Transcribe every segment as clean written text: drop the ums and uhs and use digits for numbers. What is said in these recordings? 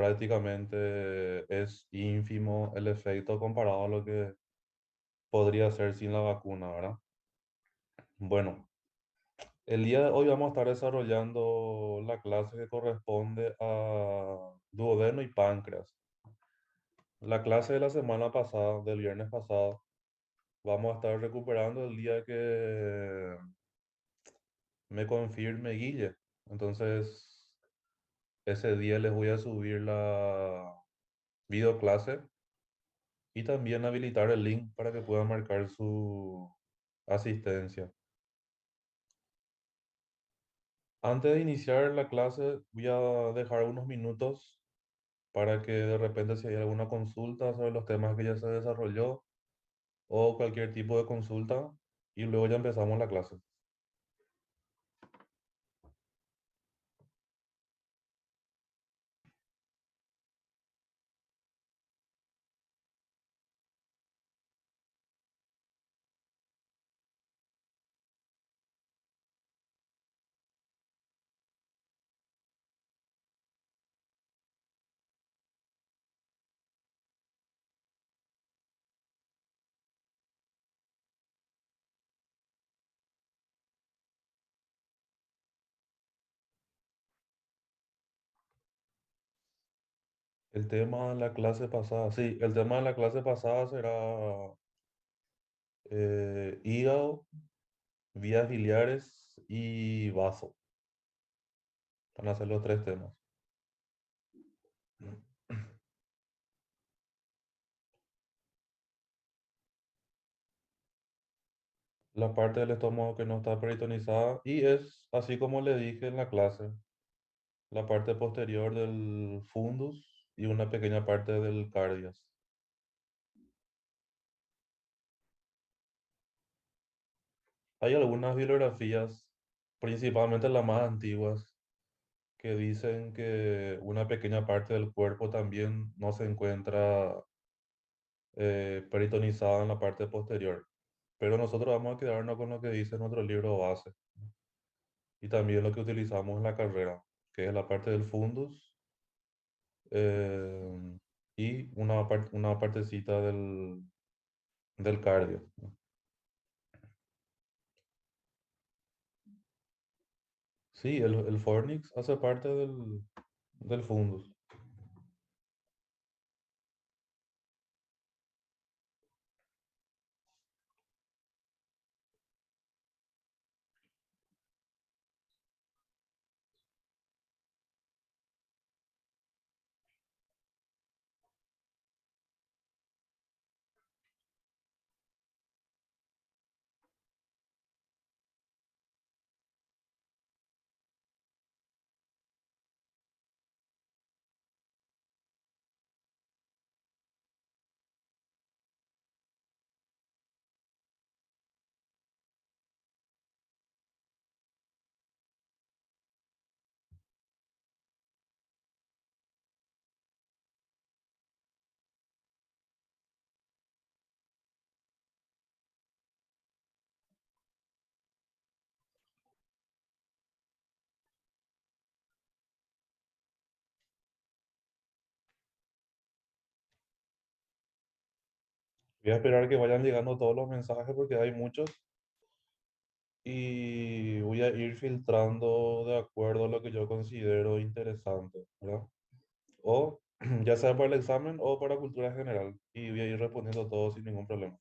prácticamente es ínfimo el efecto comparado a lo que podría ser sin la vacuna, ¿verdad? Bueno, el día de hoy vamos a estar desarrollando la clase que corresponde a duodeno y páncreas. La clase de la semana pasada, del viernes pasado, vamos a estar recuperando el día que me confirme Guille. Entonces, ese día les voy a subir la videoclase y también habilitar el link para que puedan marcar su asistencia. Antes de iniciar la clase, voy a dejar unos minutos para que de repente si hay alguna consulta sobre los temas que ya se desarrolló o cualquier tipo de consulta y luego ya empezamos la clase. El tema de la clase pasada, sí, el tema de la clase pasada será hígado, vías biliares y vaso. Van a ser los tres temas. La parte del estómago que no está peritonizada y es así como le dije en la clase, la parte posterior del fundus y una pequeña parte del cardias. Hay algunas bibliografías, principalmente las más antiguas, que dicen que una pequeña parte del cuerpo también no se encuentra peritonizada en la parte posterior. Pero nosotros vamos a quedarnos con lo que dice nuestro libro base y también lo que utilizamos en la carrera, que es la parte del fundus eh, y una partecita del cardio. Sí, el fornix hace parte del fundus. Voy a esperar que vayan llegando todos los mensajes porque hay muchos y voy a ir filtrando de acuerdo a lo que yo considero interesante, ¿verdad? O ya sea para el examen o para cultura general y voy a ir respondiendo todo sin ningún problema.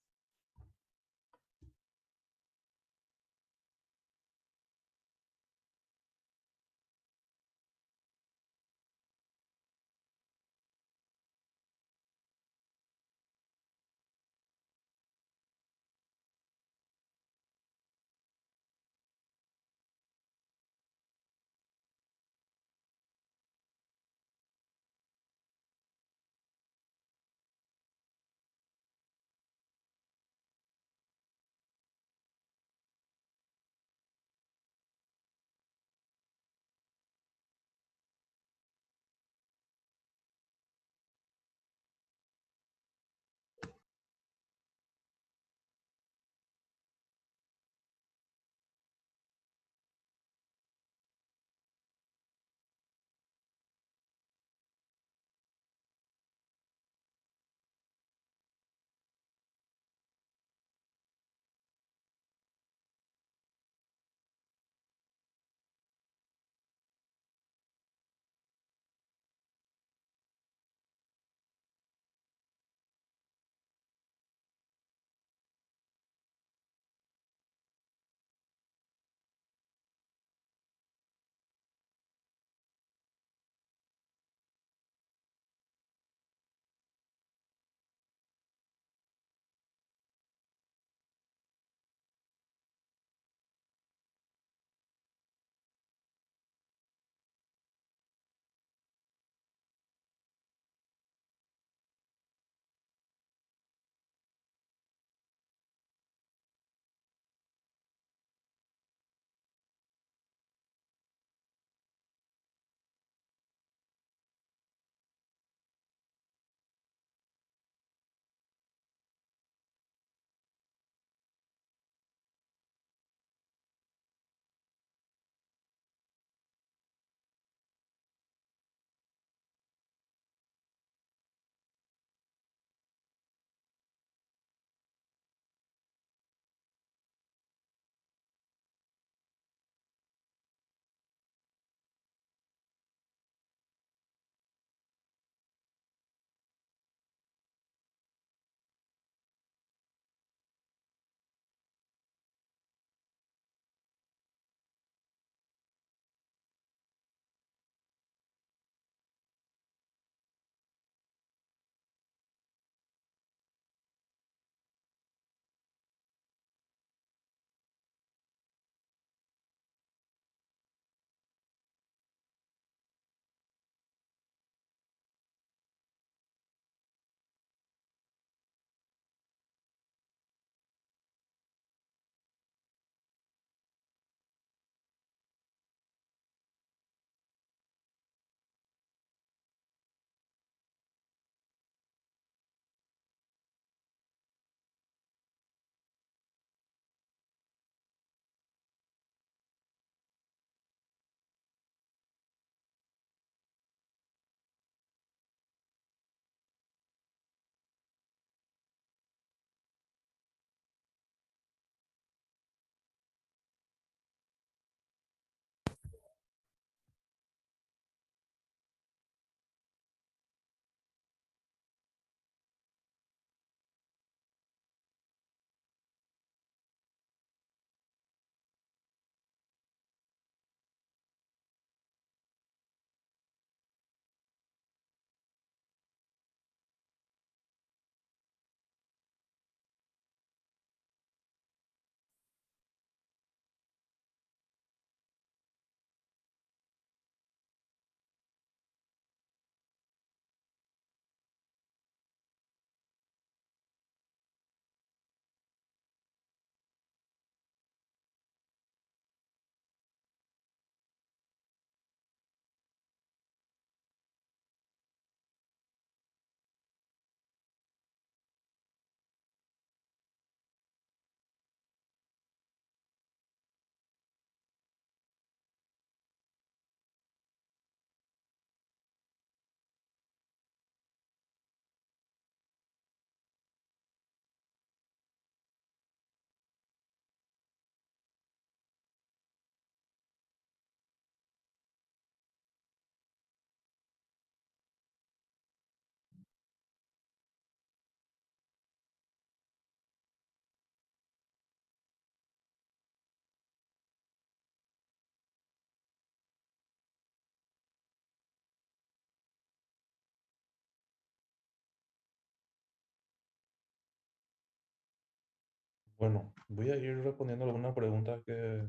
Bueno, voy a ir respondiendo algunas preguntas que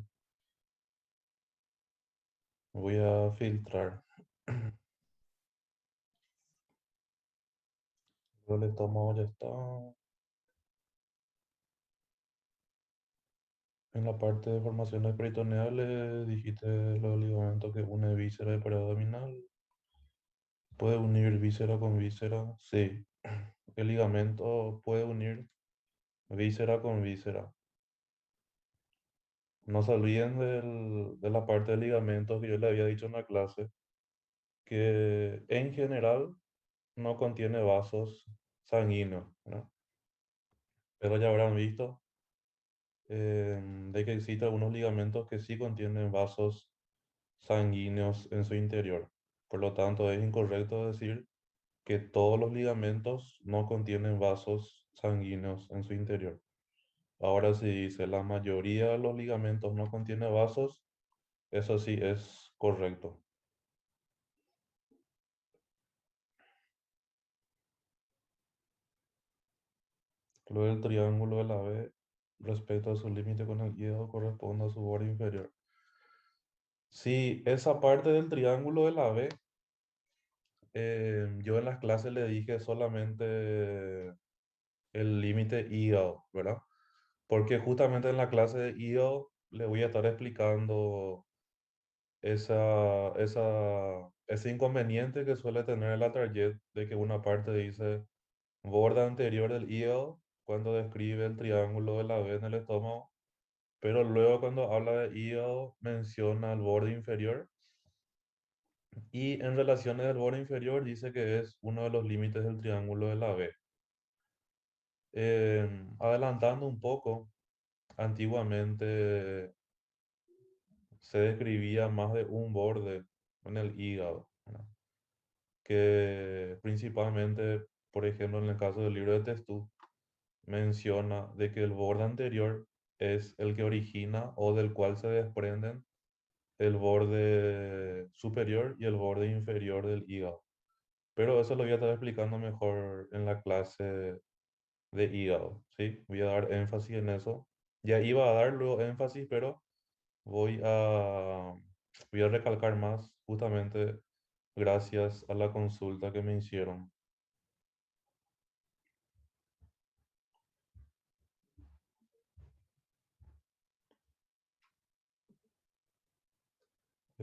voy a filtrar. El estómago ya está. En la parte de formaciones peritoneales dijiste los ligamentos que une víscera y pared abdominal. ¿Puede unir víscera con víscera? Sí. El ligamento puede unir víscera con víscera. No se olviden de la parte del ligamento que yo le había dicho en la clase, que en general no contiene vasos sanguíneos, ¿no? Pero ya habrán visto de que existen algunos ligamentos que sí contienen vasos sanguíneos en su interior. Por lo tanto, es incorrecto decir que todos los ligamentos no contienen vasos sanguíneos en su interior. Ahora, si dice la mayoría de los ligamentos no contiene vasos, eso sí es correcto. Lo del triángulo de la B respecto a su límite con el hígado corresponde a su borde inferior. Sí, esa parte del triángulo de la B, yo en las clases le dije solamente el límite hígado, ¿verdad? Porque justamente en la clase de hígado le voy a estar explicando ese inconveniente que suele tener el Atarjet de que una parte dice borde anterior del hígado cuando describe el triángulo de la B en el estómago, pero luego cuando habla de hígado menciona el borde inferior y en relaciones del borde inferior dice que es uno de los límites del triángulo de la B. Adelantando un poco, antiguamente se describía más de un borde en el hígado, ¿verdad? Que principalmente, por ejemplo, en el caso del libro de Testú, menciona de que el borde anterior es el que origina o del cual se desprenden el borde superior y el borde inferior del hígado. Pero eso lo voy a estar explicando mejor en la clase de hígado, ¿sí? Voy a dar énfasis en eso. Ya iba a dar luego énfasis, pero voy a, voy a recalcar más justamente gracias a la consulta que me hicieron.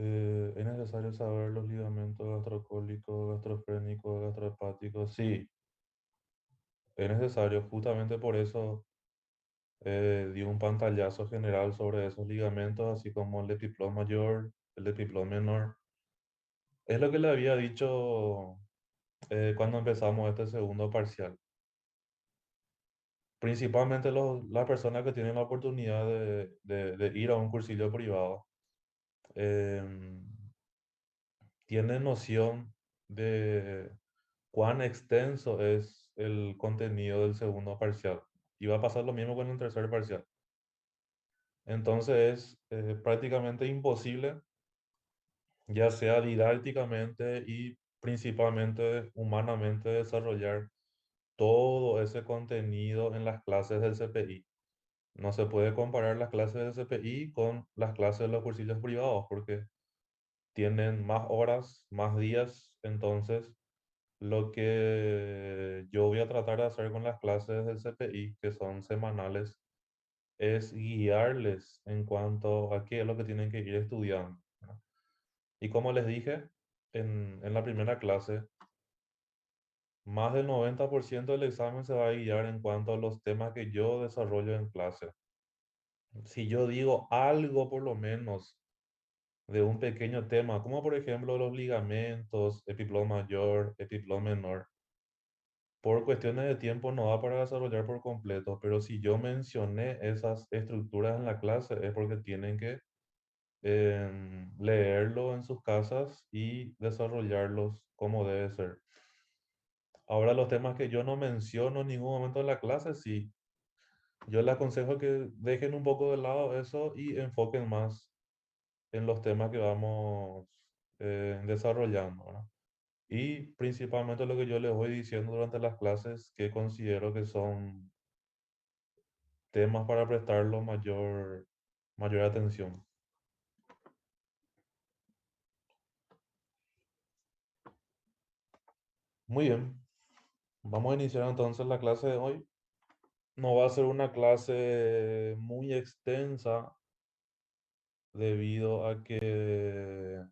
¿Es necesario saber los ligamentos gastrocólicos, gastrofrénicos, gastrohepáticos? Sí, es necesario. Justamente por eso di un pantallazo general sobre esos ligamentos, así como el epiplón mayor, el epiplón menor. Es lo que le había dicho cuando empezamos este segundo parcial. Principalmente las personas que tienen la oportunidad de ir a un cursillo privado em, tienen noción de cuán extenso es el contenido del segundo parcial. Y va a pasar lo mismo con el tercer parcial. Entonces es prácticamente imposible, ya sea didácticamente y principalmente humanamente, desarrollar todo ese contenido en las clases del CPI. No se puede comparar las clases del CPI con las clases de los cursillos privados porque tienen más horas, más días. Entonces, lo que yo voy a tratar de hacer con las clases del CPI, que son semanales, es guiarles en cuanto a qué es lo que tienen que ir estudiando, ¿no? Y como les dije en la primera clase, más del 90% del examen se va a guiar en cuanto a los temas que yo desarrollo en clase. Si yo digo algo por lo menos de un pequeño tema, como por ejemplo los ligamentos, epiplón mayor, epiplón menor, por cuestiones de tiempo no da para desarrollar por completo, pero si yo mencioné esas estructuras en la clase es porque tienen que leerlo en sus casas y desarrollarlos como debe ser. Ahora los temas que yo no menciono en ningún momento de la clase, sí, yo les aconsejo que dejen un poco de lado eso y enfoquen más en los temas que vamos desarrollando, ¿verdad? Y principalmente lo que yo les voy diciendo durante las clases que considero que son temas para prestarlo mayor atención. Muy bien, vamos a iniciar entonces la clase de hoy. No va a ser una clase muy extensa debido a que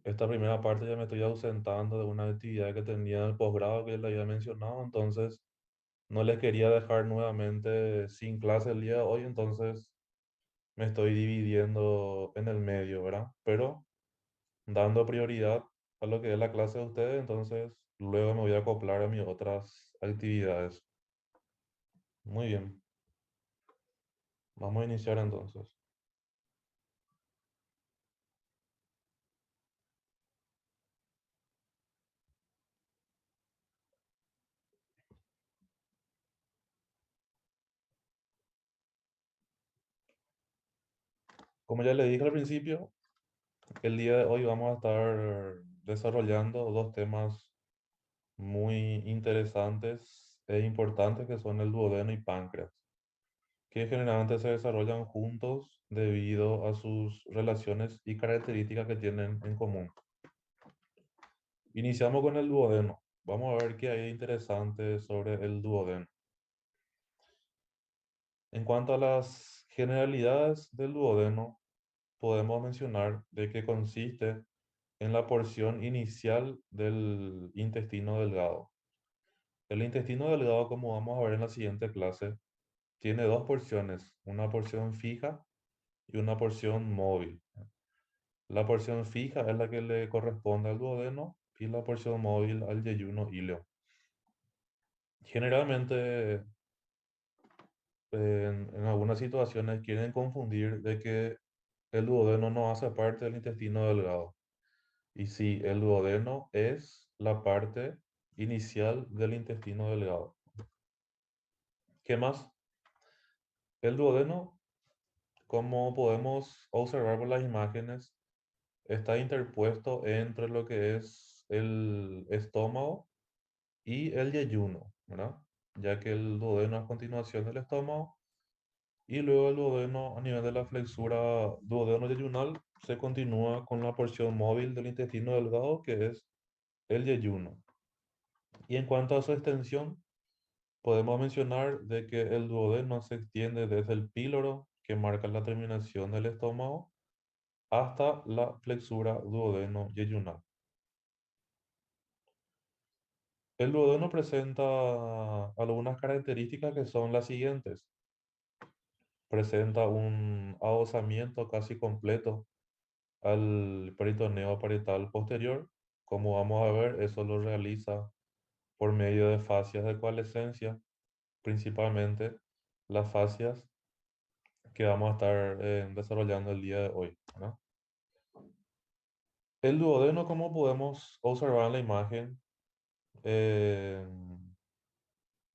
esta primera parte ya me estoy ausentando de una actividad que tenía en el posgrado que le había mencionado, entonces no les quería dejar nuevamente sin clase el día de hoy, entonces me estoy dividiendo en el medio, ¿verdad? Pero dando prioridad a lo que es la clase de ustedes, entonces luego me voy a acoplar a mis otras actividades. Muy bien, vamos a iniciar entonces. Como ya le dije al principio, el día de hoy vamos a estar desarrollando dos temas muy interesantes e importantes que son el duodeno y páncreas, que generalmente se desarrollan juntos debido a sus relaciones y características que tienen en común. Iniciamos con el duodeno. Vamos a ver qué hay de interesante sobre el duodeno. En cuanto a las generalidades del duodeno, podemos mencionar de que consiste en la porción inicial del intestino delgado. El intestino delgado, como vamos a ver en la siguiente clase, tiene dos porciones, una porción fija y una porción móvil. La porción fija es la que le corresponde al duodeno y la porción móvil al yeyuno íleo. Generalmente, en algunas situaciones quieren confundir de que el duodeno no hace parte del intestino delgado. Y sí, el duodeno es la parte inicial del intestino delgado. ¿Qué más? El duodeno, como podemos observar por las imágenes, está interpuesto entre lo que es el estómago y el yeyuno, ¿verdad? Ya que el duodeno es continuación del estómago y luego el duodeno a nivel de la flexura duodeno-yeyunal se continúa con la porción móvil del intestino delgado que es el yeyuno. Y en cuanto a su extensión, podemos mencionar de que el duodeno se extiende desde el píloro que marca la terminación del estómago hasta la flexura duodeno-yeyunal. El duodeno presenta algunas características que son las siguientes. Presenta un adosamiento casi completo al peritoneo parietal posterior. Como vamos a ver, eso lo realiza por medio de fascias de coalescencia, principalmente las fascias que vamos a estar desarrollando el día de hoy, ¿no? El duodeno, como podemos observar en la imagen, eh,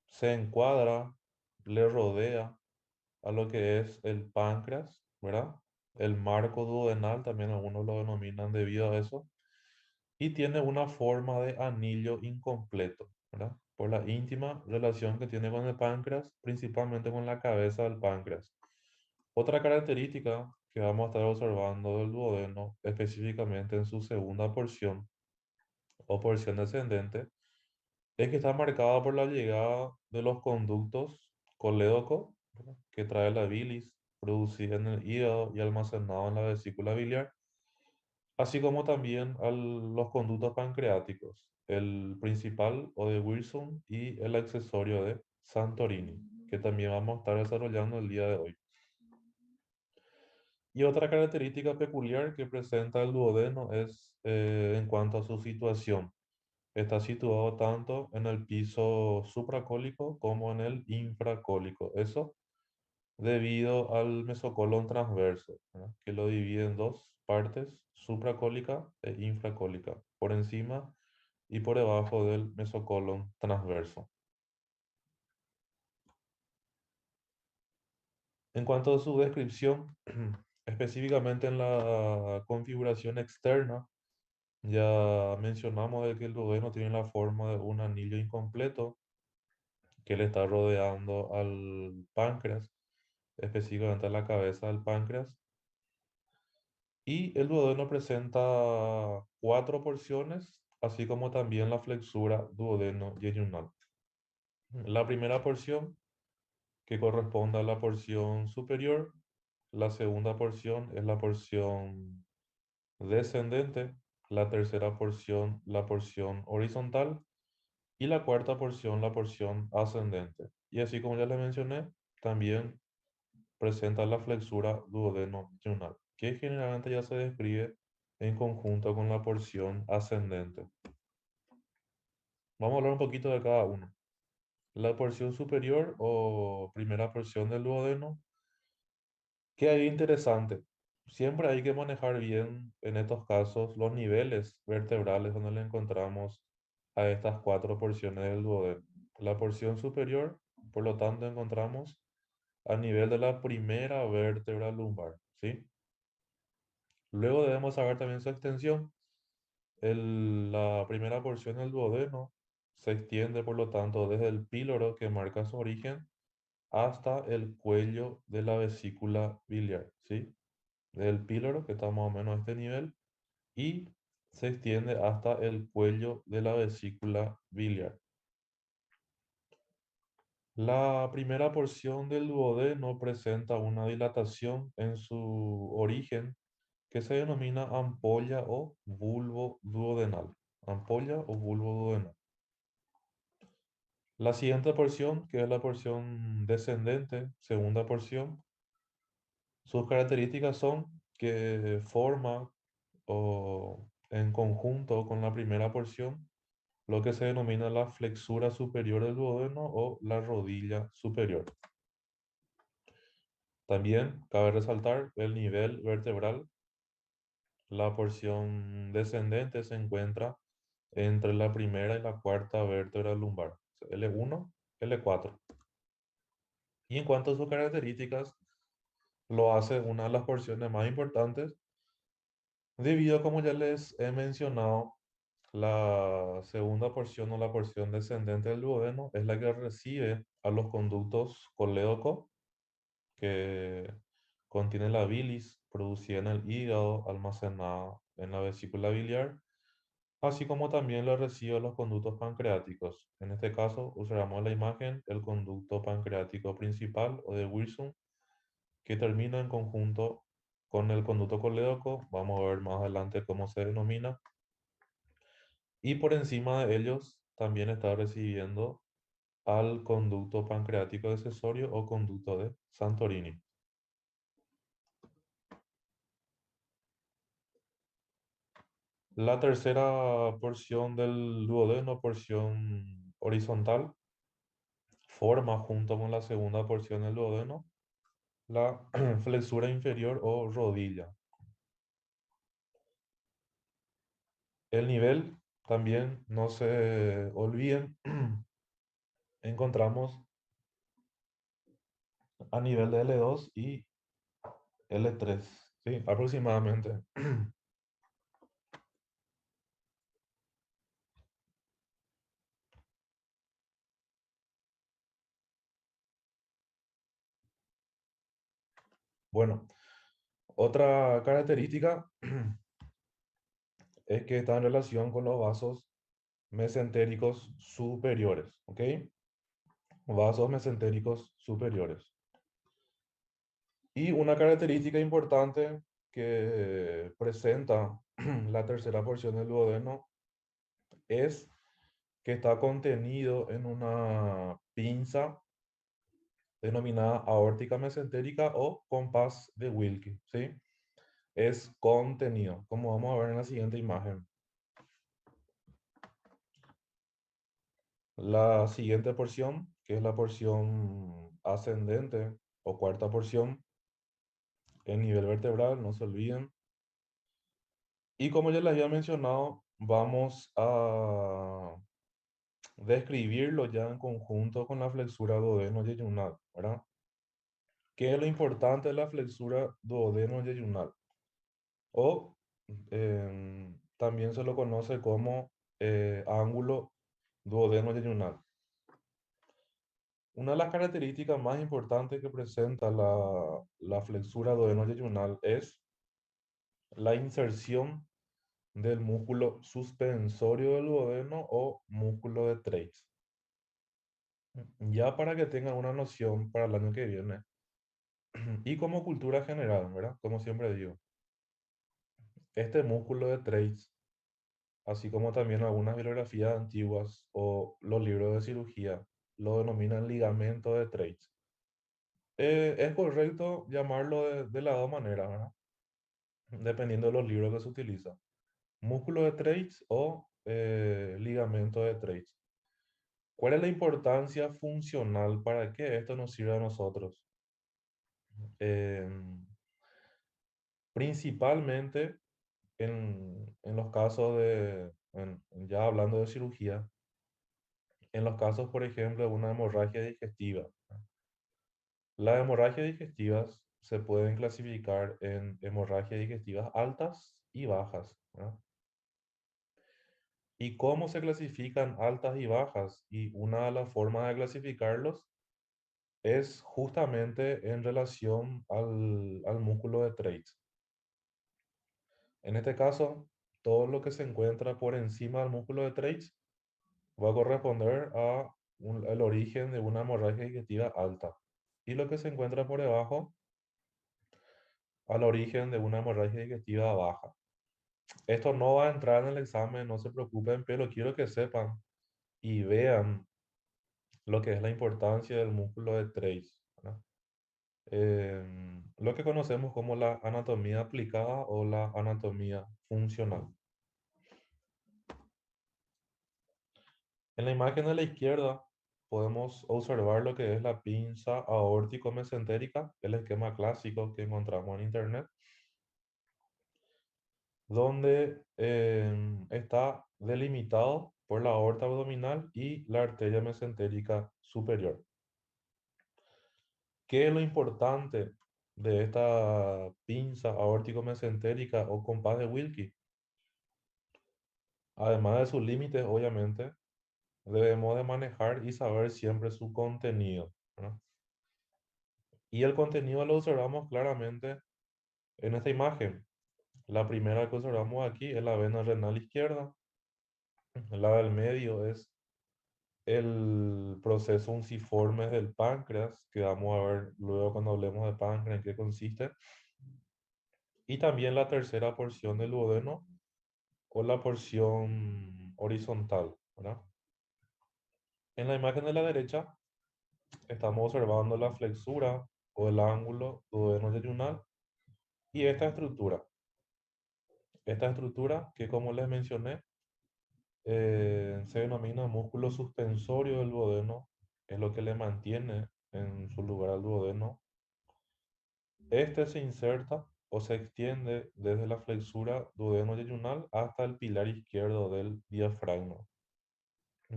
se encuadra, le rodea a lo que es el páncreas, ¿verdad? El marco duodenal, también algunos lo denominan debido a eso, y tiene una forma de anillo incompleto, ¿verdad? Por la íntima relación que tiene con el páncreas, principalmente con la cabeza del páncreas. Otra característica que vamos a estar observando del duodeno, específicamente en su segunda porción o porción descendente, es que está marcada por la llegada de los conductos colédoco, ¿verdad? Que trae la bilis producida en el hígado y almacenado en la vesícula biliar, así como también los conductos pancreáticos, el principal o de Wilson y el accesorio de Santorini, que también vamos a estar desarrollando el día de hoy. Y otra característica peculiar que presenta el duodeno es en cuanto a su situación. Está situado tanto en el piso supracólico como en el infracólico. Eso debido al mesocolon transverso, ¿verdad? Que lo divide en dos partes, supracólica e infracólica, por encima y por debajo del mesocolon transverso. En cuanto a su descripción, específicamente en la configuración externa, ya mencionamos de que el duodeno tiene la forma de un anillo incompleto que le está rodeando al páncreas, específicamente a la cabeza del páncreas. Y el duodeno presenta cuatro porciones, así como también la flexura duodeno-yeyunal. La primera porción, que corresponde a la porción superior, la segunda porción es la porción descendente, la tercera porción, la porción horizontal, y la cuarta porción, la porción ascendente. Y así como ya les mencioné, también presenta la flexura duodeno-yeyunal, que generalmente ya se describe en conjunto con la porción ascendente. Vamos a hablar un poquito de cada uno. La porción superior o primera porción del duodeno, que hay interesante. Siempre hay que manejar bien en estos casos los niveles vertebrales donde le encontramos a estas cuatro porciones del duodeno. La porción superior, por lo tanto, encontramos a nivel de la primera vértebra lumbar, ¿sí? Luego debemos saber también su extensión. La primera porción del duodeno se extiende, por lo tanto, desde el píloro que marca su origen hasta el cuello de la vesícula biliar, ¿sí? Del píloro, que está más o menos a este nivel, y se extiende hasta el cuello de la vesícula biliar. La primera porción del duodeno presenta una dilatación en su origen que se denomina ampolla o bulbo duodenal. Ampolla o bulbo duodenal. La siguiente porción, que es la porción descendente, segunda porción, sus características son que forma o en conjunto con la primera porción lo que se denomina la flexura superior del duodeno o la rodilla superior. También cabe resaltar el nivel vertebral. La porción descendente se encuentra entre la primera y la cuarta vértebra lumbar, L1, L4. Y en cuanto a sus características, lo hace una de las porciones más importantes, debido a, como ya les he mencionado, la segunda porción o la porción descendente del duodeno es la que recibe a los conductos colédoco, que contiene la bilis producida en el hígado, almacenada en la vesícula biliar, así como también lo recibe a los conductos pancreáticos. En este caso, usamos la imagen el conducto pancreático principal o de Wilson, que termina en conjunto con el conducto colédoco. Vamos a ver más adelante cómo se denomina. Y por encima de ellos también está recibiendo al conducto pancreático accesorio o conducto de Santorini. La tercera porción del duodeno, porción horizontal, forma junto con la segunda porción del duodeno la flexura inferior o rodilla. El nivel, también no se olviden, encontramos a nivel de L2 y L3, ¿sí? Aproximadamente. Bueno, otra característica es que está en relación con los vasos mesentéricos superiores, ¿ok? Vasos mesentéricos superiores. Y una característica importante que presenta la tercera porción del duodeno es que está contenido en una pinza denominada aórtica mesentérica o compás de Wilkie, ¿sí? Es contenido, como vamos a ver en la siguiente imagen. La siguiente porción, que es la porción ascendente o cuarta porción, el nivel vertebral, no se olviden. Y como ya les había mencionado, vamos a describirlo ya en conjunto con la flexura duodeno-yeyunal, ¿verdad? ¿Qué es lo importante de la flexura duodeno-yeyunal? O también se lo conoce como ángulo duodeno-yeyunal. Una de las características más importantes que presenta la flexura duodenojejunal es la inserción del músculo suspensorio del duodeno o músculo de Treitz. Ya para que tengan una noción para el año que viene, y como cultura general, ¿verdad? Como siempre digo, este músculo de Treitz, así como también algunas bibliografías antiguas o los libros de cirugía, lo denominan ligamento de Treitz. Es correcto llamarlo de las dos maneras, ¿verdad? Dependiendo de los libros que se utilizan. Músculo de Treitz o ligamento de Treitz. ¿Cuál es la importancia funcional para que esto nos sirva a nosotros? Em, Principalmente en los casos ya hablando de cirugía, en los casos, por ejemplo, de una hemorragia digestiva. Las hemorragias digestivas se pueden clasificar en hemorragias digestivas altas y bajas, ¿verdad? ¿Y cómo se clasifican altas y bajas? Y una de las formas de clasificarlos es justamente en relación al músculo de Treitz. En este caso, todo lo que se encuentra por encima del músculo de Treitz va a corresponder el origen de una hemorragia digestiva alta. Y lo que se encuentra por debajo, al origen de una hemorragia digestiva baja. Esto no va a entrar en el examen, no se preocupen, pero quiero que sepan y vean lo que es la importancia del músculo de Treitz, ¿verdad? Lo que conocemos como la anatomía aplicada o la anatomía funcional. En la imagen de la izquierda podemos observar lo que es la pinza aórtico-mesentérica, el esquema clásico que encontramos en internet, donde está delimitado por la aorta abdominal y la arteria mesentérica superior. ¿Qué es lo importante de esta pinza aórtico-mesentérica o compás de Wilkie? Además de sus límites, obviamente, debemos de manejar y saber siempre su contenido, ¿verdad? Y el contenido lo observamos claramente en esta imagen. La primera que observamos aquí es la vena renal izquierda. La del medio es el proceso unciforme del páncreas, que vamos a ver luego cuando hablemos de páncreas en qué consiste. Y también la tercera porción del duodeno o la porción horizontal, ¿verdad? En la imagen de la derecha estamos observando la flexura o el ángulo duodeno-yeyunal y esta estructura. Esta estructura que, como les mencioné, se denomina músculo suspensorio del duodeno, es lo que le mantiene en su lugar al duodeno. Este se inserta o se extiende desde la flexura duodeno-yeyunal hasta el pilar izquierdo del diafragma.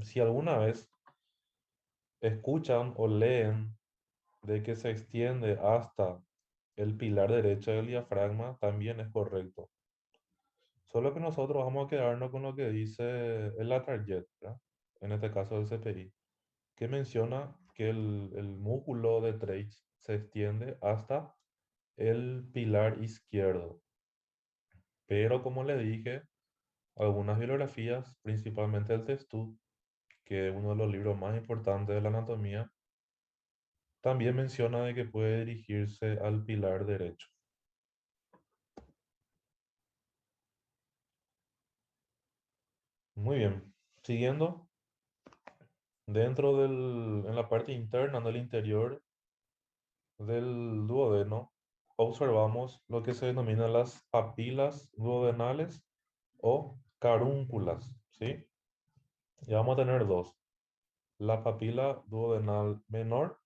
Si alguna vez escuchan o leen de que se extiende hasta el pilar derecho del diafragma, también es correcto. Solo que nosotros vamos a quedarnos con lo que dice el Latarjet, ¿verdad? En este caso el CPI, que menciona que el músculo de Treitz se extiende hasta el pilar izquierdo. Pero como le dije, algunas bibliografías, principalmente el Testut, que es uno de los libros más importantes de la anatomía, también menciona de que puede dirigirse al pilar derecho. Muy bien. Siguiendo, en la parte interna del interior del duodeno, observamos lo que se denomina las papilas duodenales o carúnculas, ¿sí? Y vamos a tener dos, la papila duodenal menor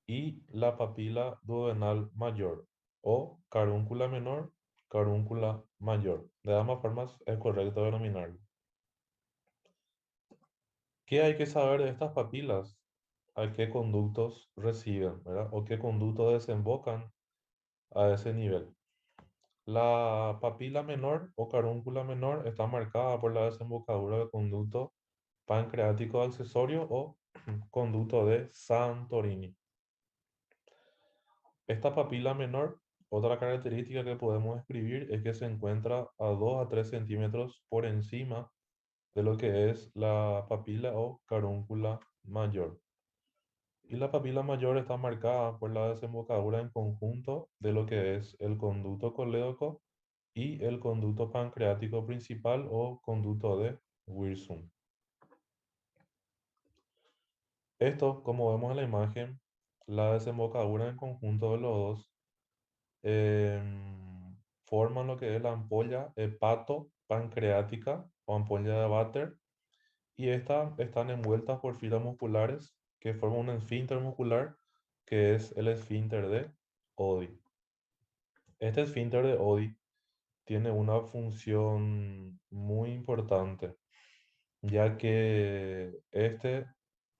y la papila duodenal mayor, o carúncula menor, carúncula mayor. De ambas formas es correcto denominarlo. ¿Qué hay que saber de estas papilas? ¿A qué conductos reciben, ¿verdad? O qué conductos desembocan a ese nivel? La papila menor o carúncula menor está marcada por la desembocadura del conducto pancreático accesorio o conducto de Santorini. Esta papila menor, otra característica que podemos escribir es que se encuentra a 2 a 3 centímetros por encima de lo que es la papila o carúncula mayor. Y la papila mayor está marcada por la desembocadura en conjunto de lo que es el conducto colédoco y el conducto pancreático principal o conducto de Wirsum. Esto, como vemos en la imagen, la desembocadura en conjunto de los dos forman lo que es la ampolla hepato-pancreática o ampolla de Vater, y estas están envueltas por filas musculares que forman un esfínter muscular que es el esfínter de Oddi. Este esfínter de Oddi tiene una función muy importante, ya que este,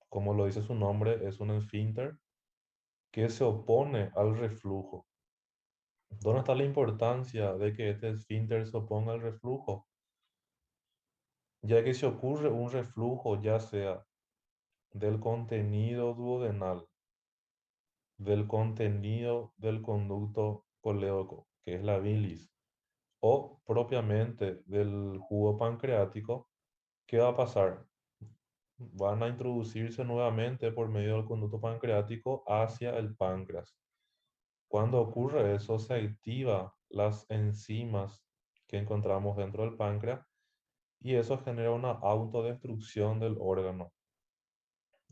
como lo dice su nombre, es un esfínter que se opone al reflujo. ¿Dónde está la importancia de que este esfínter se oponga al reflujo? Ya que si ocurre un reflujo, ya sea del contenido duodenal, del contenido del conducto colédoco, que es la bilis, o propiamente del jugo pancreático, ¿qué va a pasar? Van a introducirse nuevamente por medio del conducto pancreático hacia el páncreas. Cuando ocurre eso, se activa las enzimas que encontramos dentro del páncreas y eso genera una autodestrucción del órgano.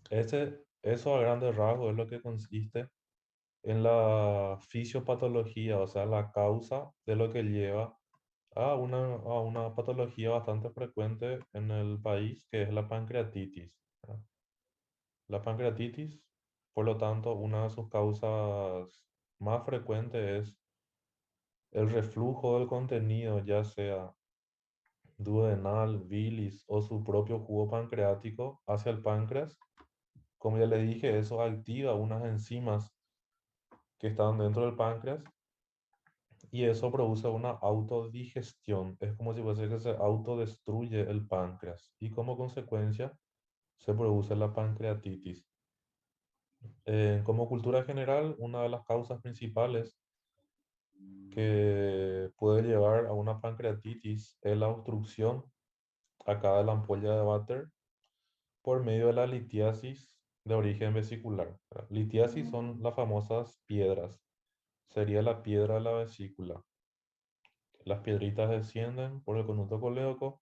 Eso a grandes rasgos es lo que consiste en la fisiopatología, o sea, la causa de lo que lleva a una patología bastante frecuente en el país, que es la pancreatitis, ¿verdad? La pancreatitis, por lo tanto, una de sus causas más frecuentes es el reflujo del contenido, ya sea duodenal, bilis o su propio jugo pancreático hacia el páncreas. Como ya le dije, eso activa unas enzimas que están dentro del páncreas y eso produce una autodigestión. Es como si fuese que se autodestruye el páncreas y como consecuencia se produce la pancreatitis. Como cultura general, una de las causas principales que puede llevar a una pancreatitis es la obstrucción acá de la ampolla de Vater por medio de la litiasis de origen vesicular, ¿verdad? Litiasis son las famosas piedras. Sería la piedra de la vesícula. Las piedritas descienden por el conducto colédoco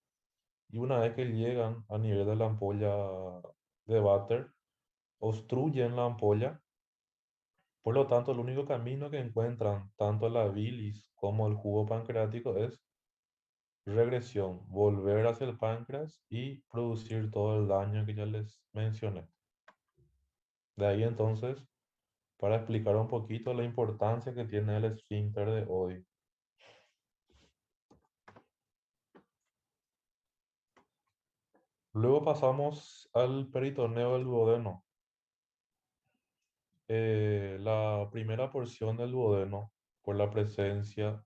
y una vez que llegan a nivel de la ampolla de Vater, obstruyen la ampolla. Por lo tanto, el único camino que encuentran tanto la bilis como el jugo pancreático es regresión, volver hacia el páncreas y producir todo el daño que ya les mencioné. De ahí entonces, para explicar un poquito la importancia que tiene el esfínter de Oddi. Luego pasamos al peritoneo del duodeno. La primera porción del duodeno, por la presencia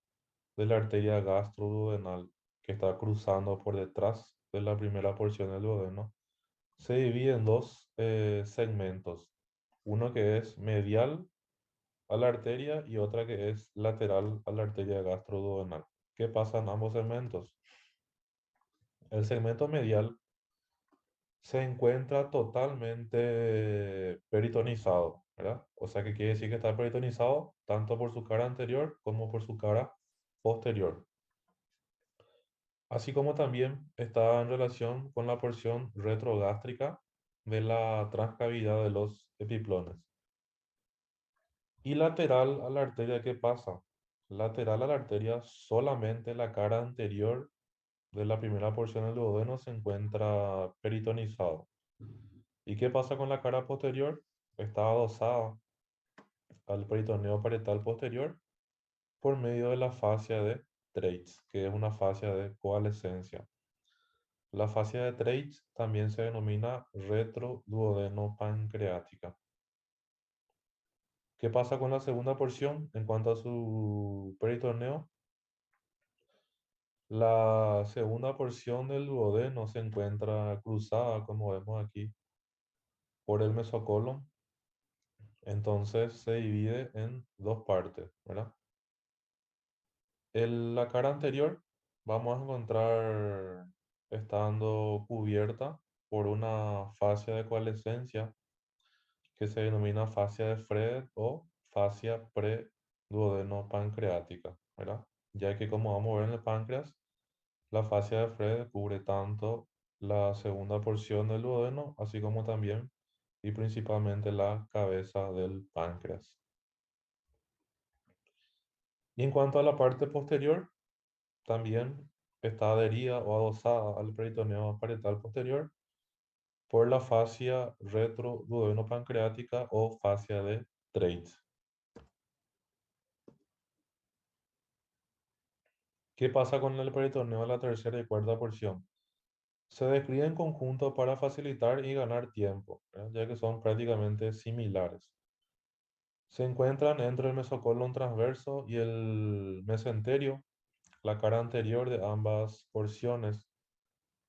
de la arteria gastroduodenal que está cruzando por detrás de la primera porción del duodeno, se divide en dos segmentos. Uno que es medial a la arteria y otra que es lateral a la arteria gastroduodenal. ¿Qué pasa en ambos segmentos? El segmento medial se encuentra totalmente peritonizado, ¿verdad? O sea que quiere decir que está peritonizado tanto por su cara anterior como por su cara posterior. Así como también está en relación con la porción retrogástrica de la transcavidad de los epiplones. Y lateral a la arteria, ¿qué pasa? Lateral a la arteria, solamente la cara anterior de la primera porción del duodeno se encuentra peritonizado. ¿Y qué pasa con la cara posterior? Está adosada al peritoneo parietal posterior por medio de la fascia de Treitz, que es una fascia de coalescencia. La fascia de Treitz también se denomina retroduodeno-pancreática. ¿Qué pasa con la segunda porción en cuanto a su peritoneo? La segunda porción del duodeno se encuentra cruzada, como vemos aquí, por el mesocolon, entonces se divide en dos partes, ¿verdad? La cara anterior vamos a encontrar estando cubierta por una fascia de coalescencia que se denomina fascia de Fred o fascia preduodeno-pancreática, ¿verdad? Ya que como vamos a ver en el páncreas, la fascia de Fred cubre tanto la segunda porción del duodeno, así como también y principalmente la cabeza del páncreas. Y en cuanto a la parte posterior, también está adherida o adosada al peritoneo parietal posterior por la fascia retroduodeno-pancreática o fascia de Treitz. ¿Qué pasa con el peritoneo de la tercera y cuarta porción? Se describe en conjunto para facilitar y ganar tiempo, ¿verdad? Ya que son prácticamente similares. Se encuentran entre el mesocolon transverso y el mesenterio. La cara anterior de ambas porciones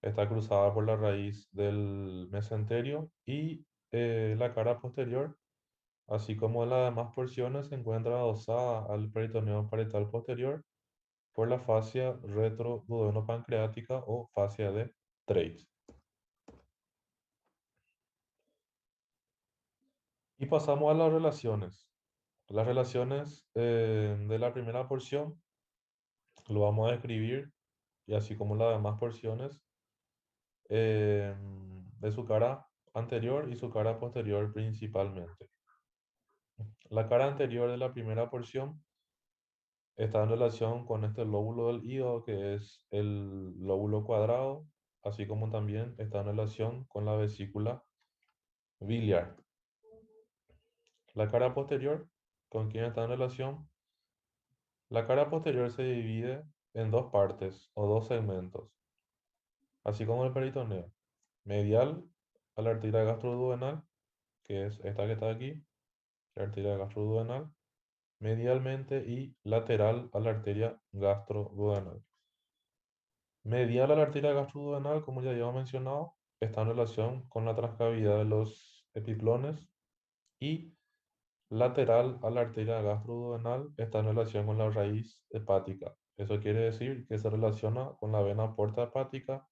está cruzada por la raíz del mesenterio y la cara posterior, así como las demás porciones, se encuentra adosada al peritoneo parietal posterior por la fascia retroduodeno-pancreática o fascia de Treitz. Y pasamos a las relaciones. Las relaciones de la primera porción lo vamos a describir, y así como las demás porciones eh, de su cara anterior y su cara posterior principalmente. La cara anterior de la primera porción está en relación con este lóbulo del hígado, que es el lóbulo cuadrado, así como también está en relación con la vesícula biliar. La cara posterior, ¿con quién está en relación? La cara posterior se divide en dos partes o dos segmentos, así como el peritoneo. Medial a la arteria gastroduodenal, que es esta que está aquí, la arteria gastroduodenal, medialmente y lateral a la arteria gastroduodenal. Medial a la arteria gastroduodenal, como ya habíamos mencionado, está en relación con la transcavidad de los epiplones y lateral a la arteria gastroduodenal está en relación con la raíz hepática. Eso quiere decir que se relaciona con la vena porta hepática,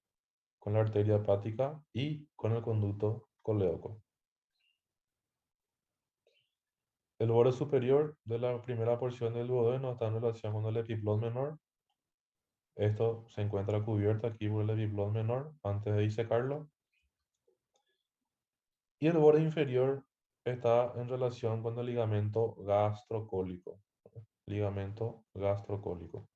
con la arteria hepática y con el conducto colédoco. El borde superior de la primera porción del duodeno está en relación con el epiplón menor. Esto se encuentra cubierto aquí por el epiplón menor antes de disecarlo. Y el borde inferior está en relación con el ligamento gastrocólico. Ligamento gastrocólico.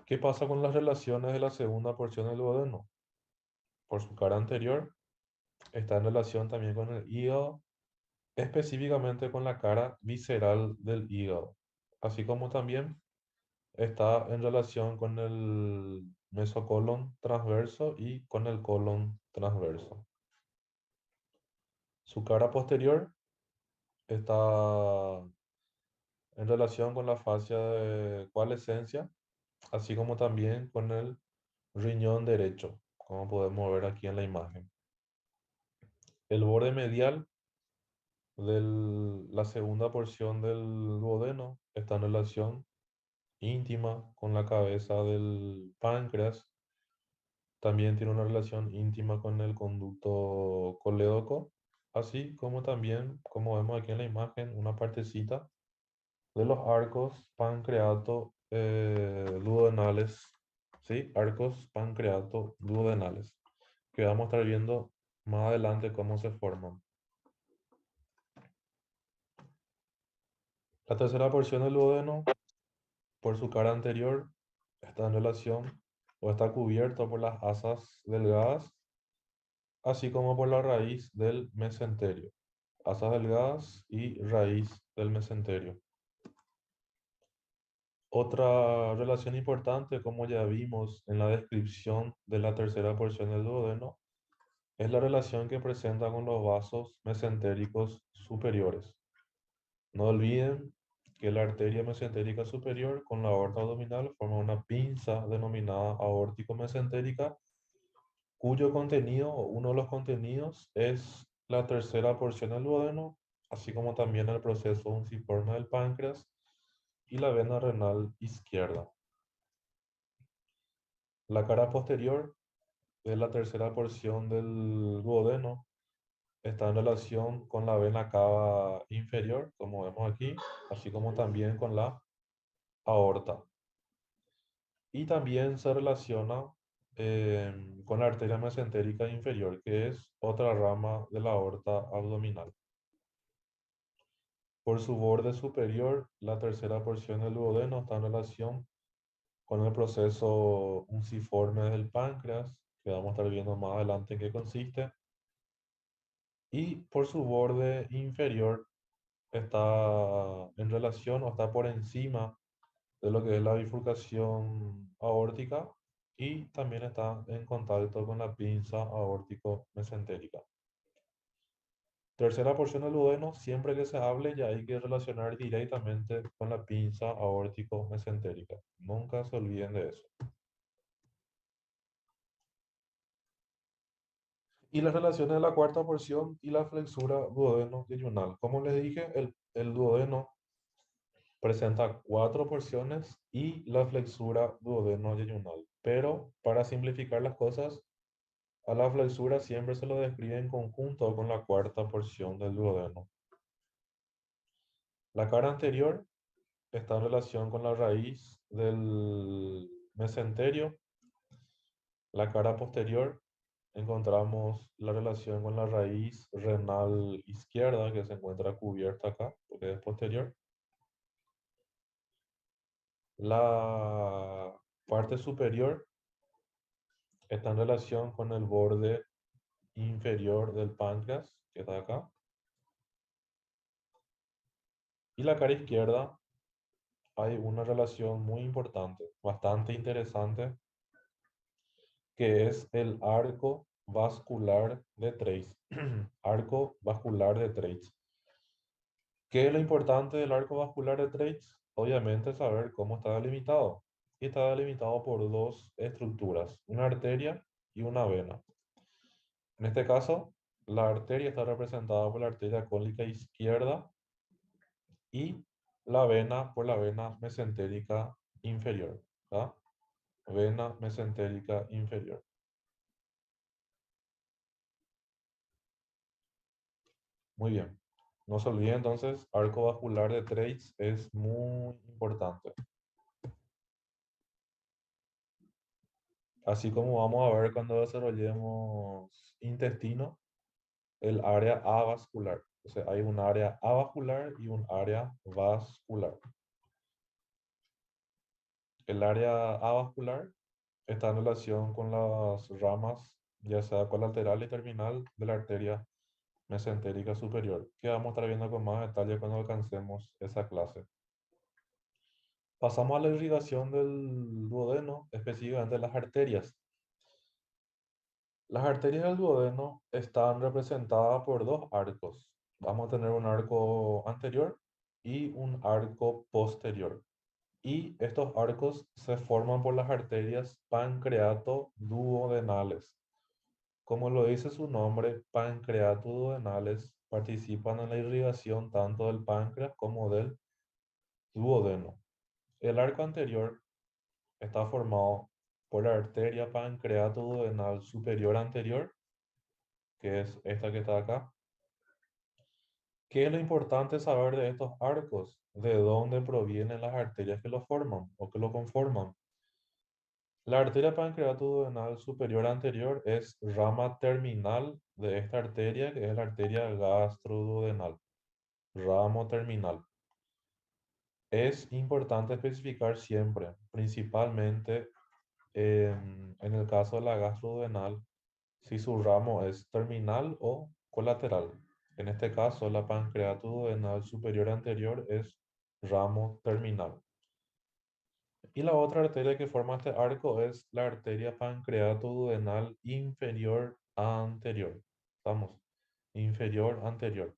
¿Qué pasa con las relaciones de la segunda porción del duodeno? Por su cara anterior, está en relación también con el hígado, específicamente con la cara visceral del hígado, así como también está en relación con el mesocolon transverso y con el colon transverso. Su cara posterior está en relación con la fascia de coalescencia, así como también con el riñón derecho, como podemos ver aquí en la imagen. El borde medial de la segunda porción del duodeno está en relación íntima con la cabeza del páncreas. También tiene una relación íntima con el conducto colédoco, así como también, como vemos aquí en la imagen, una partecita de los arcos pancreato duodenales, ¿sí? Arcos pancreato duodenales, que vamos a estar viendo más adelante cómo se forman. La tercera porción del duodeno, por su cara anterior, está en relación o está cubierto por las asas delgadas, así como por la raíz del mesenterio. Asas delgadas y raíz del mesenterio. Otra relación importante, como ya vimos en la descripción de la tercera porción del duodeno, es la relación que presenta con los vasos mesentéricos superiores. No olviden que la arteria mesentérica superior con la aorta abdominal forma una pinza denominada aórtico-mesentérica cuyo contenido o uno de los contenidos es la tercera porción del duodeno, así como también el proceso unciforme del páncreas y la vena renal izquierda. La cara posterior de la tercera porción del duodeno está en relación con la vena cava inferior, como vemos aquí, así como también con la aorta. Y también se relaciona con la arteria mesentérica inferior, que es otra rama de la aorta abdominal. Por su borde superior, la tercera porción del duodeno está en relación con el proceso unciforme del páncreas, que vamos a estar viendo más adelante en qué consiste. Y por su borde inferior está en relación o está por encima de lo que es la bifurcación aórtica y también está en contacto con la pinza aórtico-mesentérica. Tercera porción del duodeno, siempre que se hable ya hay que relacionar directamente con la pinza aórtico-mesentérica. Nunca se olviden de eso. Y las relaciones de la cuarta porción y la flexura duodeno-yeyunal. Como les dije, el duodeno presenta cuatro porciones y la flexura duodeno-yeyunal. Pero para simplificar las cosas, a la flexura siempre se lo describe en conjunto con la cuarta porción del duodeno. La cara anterior está en relación con la raíz del mesenterio. La cara posterior encontramos la relación con la raíz renal izquierda que se encuentra cubierta acá, porque es posterior. La parte superior está en relación con el borde inferior del páncreas, que está acá. Y la cara izquierda hay una relación muy importante, bastante interesante, que es el arco vascular de Treitz. Arco vascular de Treitz. ¿Qué es lo importante del arco vascular de Treitz? Obviamente saber cómo está delimitado. Y está delimitado por dos estructuras, una arteria y una vena. En este caso, la arteria está representada por la arteria cónica izquierda y la vena por la vena mesentérica inferior. ¿Tá? Vena mesentérica inferior. Muy bien. No se olviden entonces, arco vascular de Treitz es muy importante. Así como vamos a ver cuando desarrollemos intestino, el área avascular. O sea, hay un área avascular y un área vascular. El área avascular está en relación con las ramas, ya sea colateral y terminal, de la arteria mesentérica superior, que vamos a estar viendo con más detalle cuando alcancemos esa clase. Pasamos a la irrigación del duodeno, específicamente las arterias. Las arterias del duodeno están representadas por dos arcos. Vamos a tener un arco anterior y un arco posterior. Y estos arcos se forman por las arterias pancreato-duodenales. Como lo dice su nombre, pancreato-duodenales participan en la irrigación tanto del páncreas como del duodeno. El arco anterior está formado por la arteria pancreato-duodenal superior anterior, que es esta que está acá. ¿Qué es lo importante saber de estos arcos? ¿De dónde provienen las arterias que lo forman o que lo conforman? La arteria pancreato-duodenal superior anterior es rama terminal de esta arteria, que es la arteria gastroduodenal. Ramo terminal. Es importante especificar siempre, principalmente en el caso de la gastroduodenal, si su ramo es terminal o colateral. En este caso, la pancreato-duodenal superior anterior es ramo terminal. Y la otra arteria que forma este arco es la arteria pancreato-duodenal inferior anterior. Vamos, inferior anterior.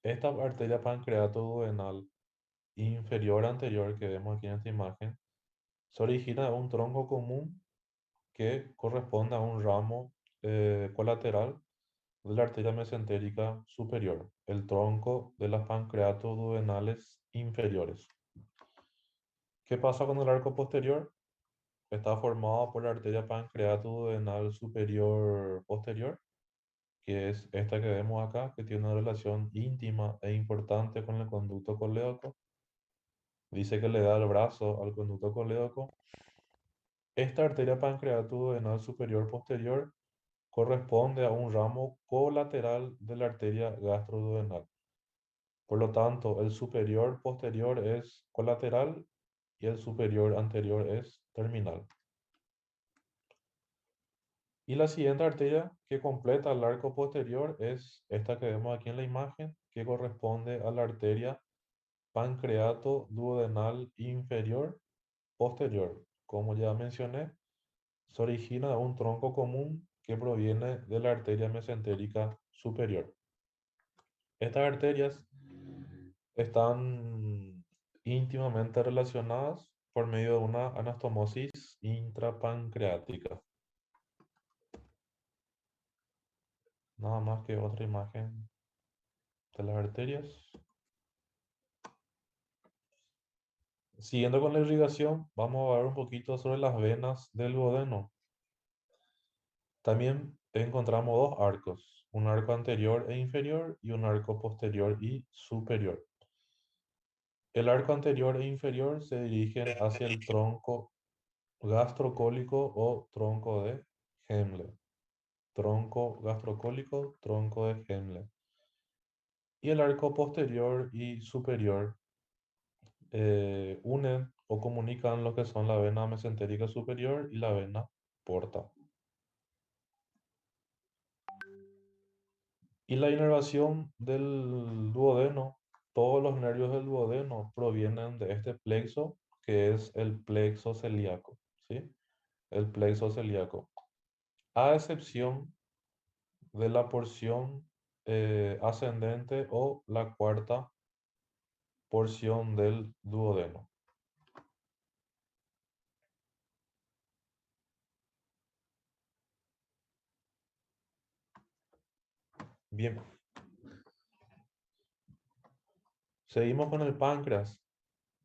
Esta arteria pancreato-duodenal inferior anterior que vemos aquí en esta imagen se origina de un tronco común que corresponde a un ramo colateral de la arteria mesentérica superior, el tronco de las pancreatoduodenales inferiores. ¿Qué pasa con el arco posterior? Está formado por la arteria pancreatoduodenal superior posterior, que es esta que vemos acá, que tiene una relación íntima e importante con el conducto colédoco. Dice que le da el brazo al conducto colédoco. Esta arteria pancreatoduodenal superior posterior corresponde a un ramo colateral de la arteria gastroduodenal. Por lo tanto, el superior posterior es colateral y el superior anterior es terminal. Y la siguiente arteria que completa el arco posterior es esta que vemos aquí en la imagen, que corresponde a la arteria pancreatoduodenal inferior posterior. Como ya mencioné, se origina de un tronco común que proviene de la arteria mesentérica superior. Estas arterias están íntimamente relacionadas por medio de una anastomosis intrapancreática. Nada más que otra imagen de las arterias. Siguiendo con la irrigación, vamos a ver un poquito sobre las venas del duodeno. También encontramos dos arcos, un arco anterior e inferior y un arco posterior y superior. El arco anterior e inferior se dirigen hacia el tronco gastrocólico o tronco de Hemle. Tronco gastrocólico, tronco de Hemle. Y el arco posterior y superior unen o comunican lo que son la vena mesentérica superior y la vena porta. Y la inervación del duodeno, todos los nervios del duodeno provienen de este plexo que es el plexo celíaco, ¿sí? El plexo celíaco. A excepción de la porción ascendente o la cuarta porción del duodeno. Bien, seguimos con el páncreas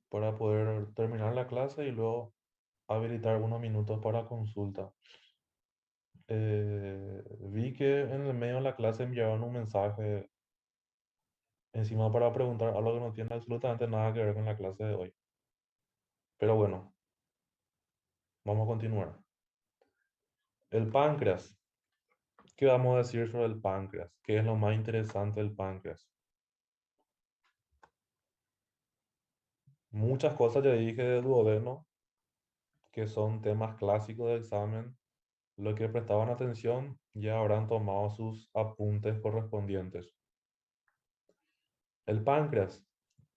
para poder terminar la clase y luego habilitar unos minutos para consulta. Vi que en el medio de la clase enviaron un mensaje encima para preguntar algo que no tiene absolutamente nada que ver con la clase de hoy. Pero bueno, vamos a continuar. El páncreas. ¿Qué vamos a decir sobre el páncreas? ¿Qué es lo más interesante del páncreas? Muchas cosas ya dije de duodeno, que son temas clásicos de examen. Los que prestaban atención ya habrán tomado sus apuntes correspondientes. El páncreas.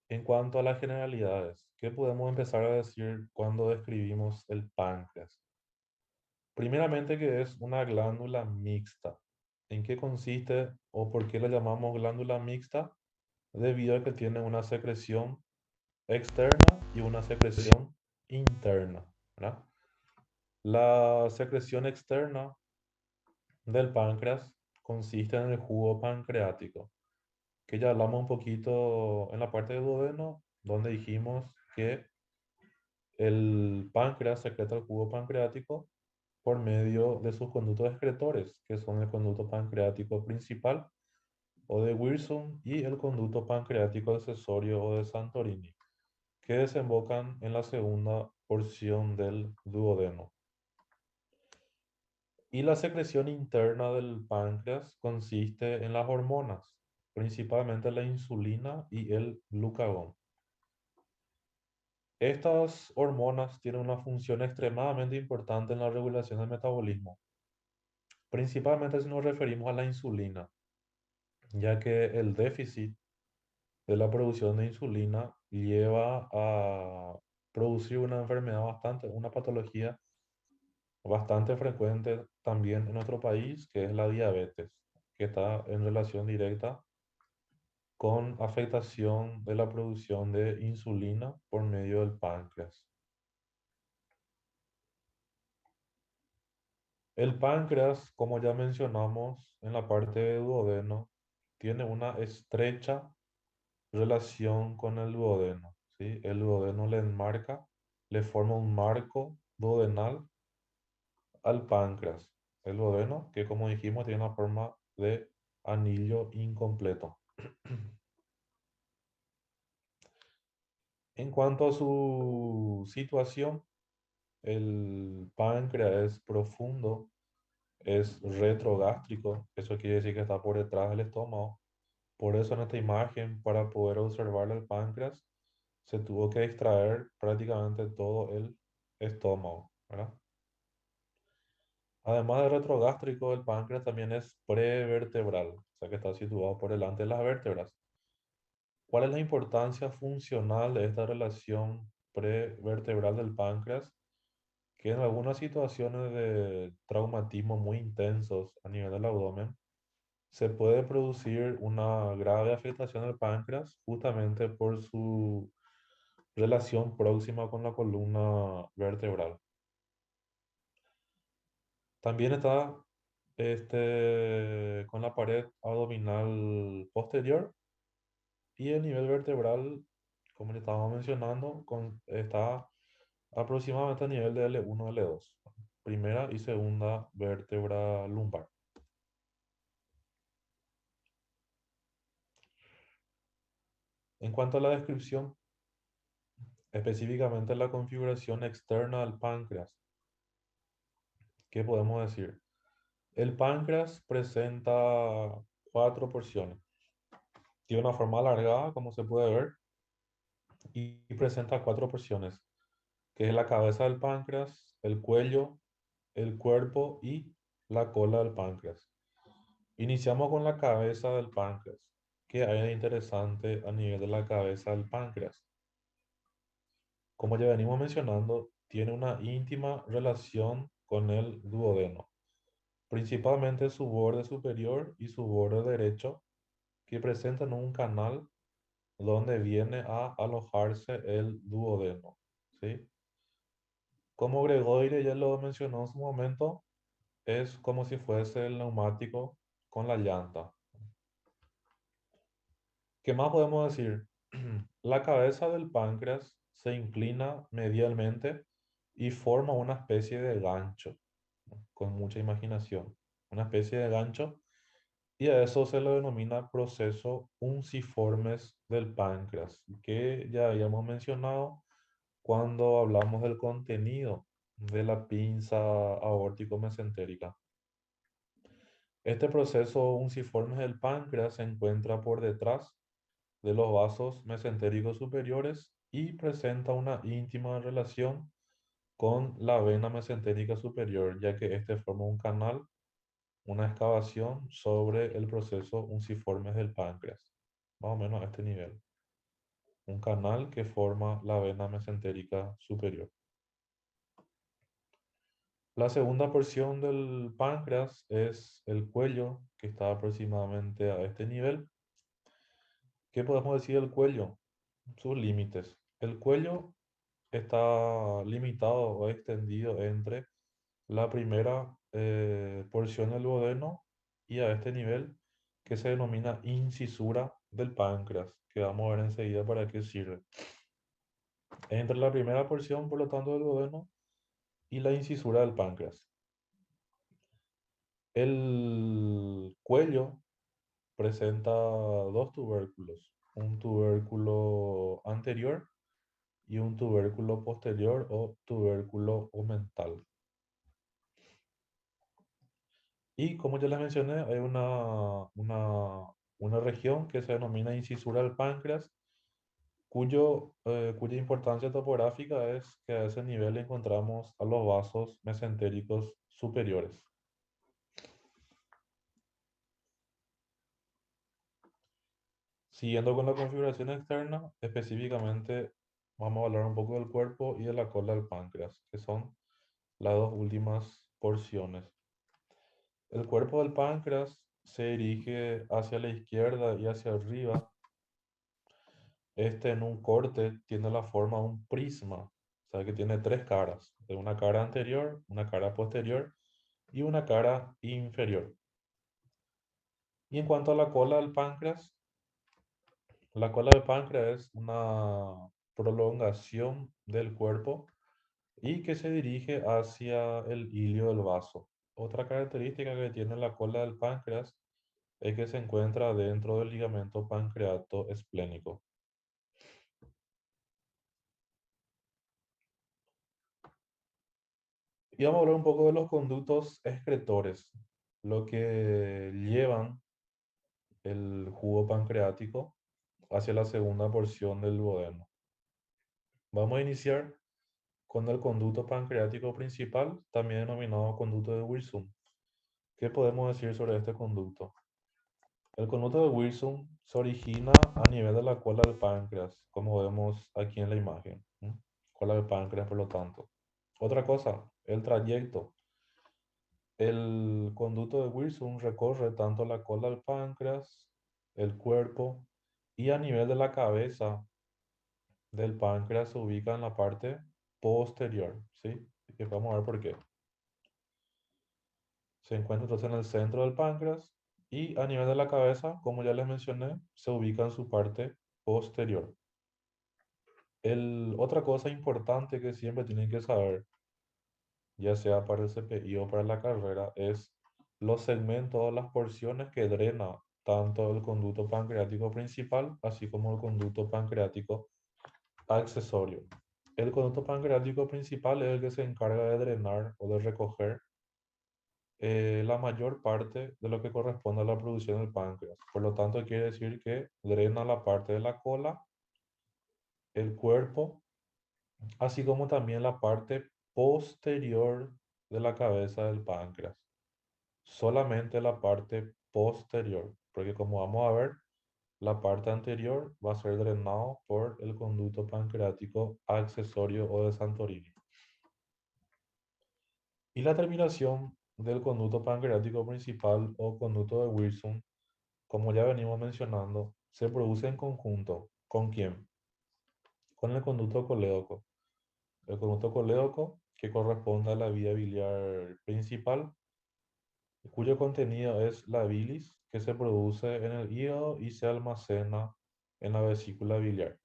En cuanto a las generalidades, ¿qué podemos empezar a decir cuando describimos el páncreas? Primeramente que es una glándula mixta. ¿En qué consiste o por qué la llamamos glándula mixta? Debido a que tiene una secreción externa y una secreción interna, ¿verdad? La secreción externa del páncreas consiste en el jugo pancreático, que ya hablamos un poquito en la parte del duodeno, donde dijimos que el páncreas secreta el jugo pancreático por medio de sus conductos excretores, que son el conducto pancreático principal o de Wilson y el conducto pancreático accesorio o de Santorini, que desembocan en la segunda porción del duodeno. Y la secreción interna del páncreas consiste en las hormonas, principalmente la insulina y el glucagón. Estas hormonas tienen una función extremadamente importante en la regulación del metabolismo, principalmente si nos referimos a la insulina, ya que el déficit de la producción de insulina lleva a producir una enfermedad una patología bastante frecuente también en nuestro país, que es la diabetes, que está en relación directa con afectación de la producción de insulina por medio del páncreas. El páncreas, como ya mencionamos en la parte de duodeno, tiene una estrecha relación con el duodeno, ¿sí? El duodeno le enmarca, le forma un marco duodenal al páncreas. El duodeno, que como dijimos, tiene una forma de anillo incompleto. En cuanto a su situación, el páncreas es profundo, es retrogástrico, eso quiere decir que está por detrás del estómago. Por eso en esta imagen, para poder observar el páncreas, se tuvo que extraer prácticamente todo el estómago, ¿verdad? Además de retrogástrico, el páncreas también es prevertebral, o sea que está situado por delante de las vértebras. ¿Cuál es la importancia funcional de esta relación prevertebral del páncreas? Que en algunas situaciones de traumatismo muy intensos a nivel del abdomen, se puede producir una grave afectación del páncreas justamente por su relación próxima con la columna vertebral. También está con la pared abdominal posterior y el nivel vertebral, como le estábamos mencionando, está aproximadamente a nivel de L1, L2, primera y segunda vértebra lumbar. En cuanto a la descripción, específicamente la configuración externa del páncreas, ¿qué podemos decir? El páncreas presenta cuatro porciones. Tiene una forma alargada, como se puede ver, y presenta cuatro porciones, que es la cabeza del páncreas, el cuello, el cuerpo y la cola del páncreas. Iniciamos con la cabeza del páncreas. ¿Qué hay de interesante a nivel de la cabeza del páncreas? Como ya venimos mencionando, tiene una íntima relación con el duodeno, principalmente su borde superior y su borde derecho, que presentan un canal donde viene a alojarse el duodeno, ¿sí? Como Gregoire ya lo mencionó en su momento, es como si fuese el neumático con la llanta. ¿Qué más podemos decir? La cabeza del páncreas se inclina medialmente y forma una especie de gancho, ¿no? Con mucha imaginación. Una especie de gancho, y a eso se le denomina proceso unciformes del páncreas, que ya habíamos mencionado cuando hablamos del contenido de la pinza aórtico-mesentérica. Este proceso unciforme del páncreas se encuentra por detrás de los vasos mesentéricos superiores y presenta una íntima relación con la vena mesentérica superior, ya que este forma un canal, una excavación sobre el proceso unciforme del páncreas, más o menos a este nivel. Un canal que forma la vena mesentérica superior. La segunda porción del páncreas es el cuello, que está aproximadamente a este nivel. ¿Qué podemos decir del cuello? Sus límites. El cuello está limitado o extendido entre la primera porción del duodeno y a este nivel que se denomina incisura del páncreas, que vamos a ver enseguida para qué sirve. Entre la primera porción, por lo tanto, del duodeno y la incisura del páncreas. El cuello presenta dos tubérculos, un tubérculo anterior y un tubérculo posterior o tubérculo omental. Y como ya les mencioné, hay una región que se denomina incisura del páncreas, cuya importancia topográfica es que a ese nivel encontramos a los vasos mesentéricos superiores. Siguiendo con la configuración externa, específicamente vamos a hablar un poco del cuerpo y de la cola del páncreas, que son las dos últimas porciones. El cuerpo del páncreas se dirige hacia la izquierda y hacia arriba. Este en un corte tiene la forma de un prisma, o sea que tiene tres caras, de una cara anterior, una cara posterior y una cara inferior. Y en cuanto a la cola del páncreas, la cola del páncreas es una prolongación del cuerpo y que se dirige hacia el hilio del vaso. Otra característica que tiene la cola del páncreas es que se encuentra dentro del ligamento pancreato esplénico. Y vamos a hablar un poco de los conductos excretores, lo que llevan el jugo pancreático hacia la segunda porción del duodeno. Vamos a iniciar con el conducto pancreático principal, también denominado conducto de Wilson. ¿Qué podemos decir sobre este conducto? El conducto de Wilson se origina a nivel de la cola del páncreas, como vemos aquí en la imagen. ¿M? Cola del páncreas, por lo tanto. Otra cosa, el trayecto. El conducto de Wilson recorre tanto la cola del páncreas, el cuerpo y a nivel de la cabeza del páncreas se ubica en la parte posterior, ¿sí? Y vamos a ver por qué. Se encuentra entonces en el centro del páncreas y a nivel de la cabeza, como ya les mencioné, se ubica en su parte posterior. Otra cosa importante que siempre tienen que saber, ya sea para el CPI o para la carrera, es los segmentos o las porciones que drena tanto el conducto pancreático principal, así como el conducto pancreático accesorio. El conducto pancreático principal es el que se encarga de drenar o de recoger la mayor parte de lo que corresponde a la producción del páncreas. Por lo tanto, quiere decir que drena la parte de la cola, el cuerpo, así como también la parte posterior de la cabeza del páncreas. Solamente la parte posterior, porque como vamos a ver, la parte anterior va a ser drenado por el conducto pancreático accesorio o de Santorini. Y la terminación del conducto pancreático principal o conducto de Wilson, como ya venimos mencionando, se produce en conjunto. ¿Con quién? Con el conducto colédoco. El conducto colédoco, que corresponde a la vía biliar principal, cuyo contenido es la bilis que se produce en el hígado y se almacena en la vesícula biliar.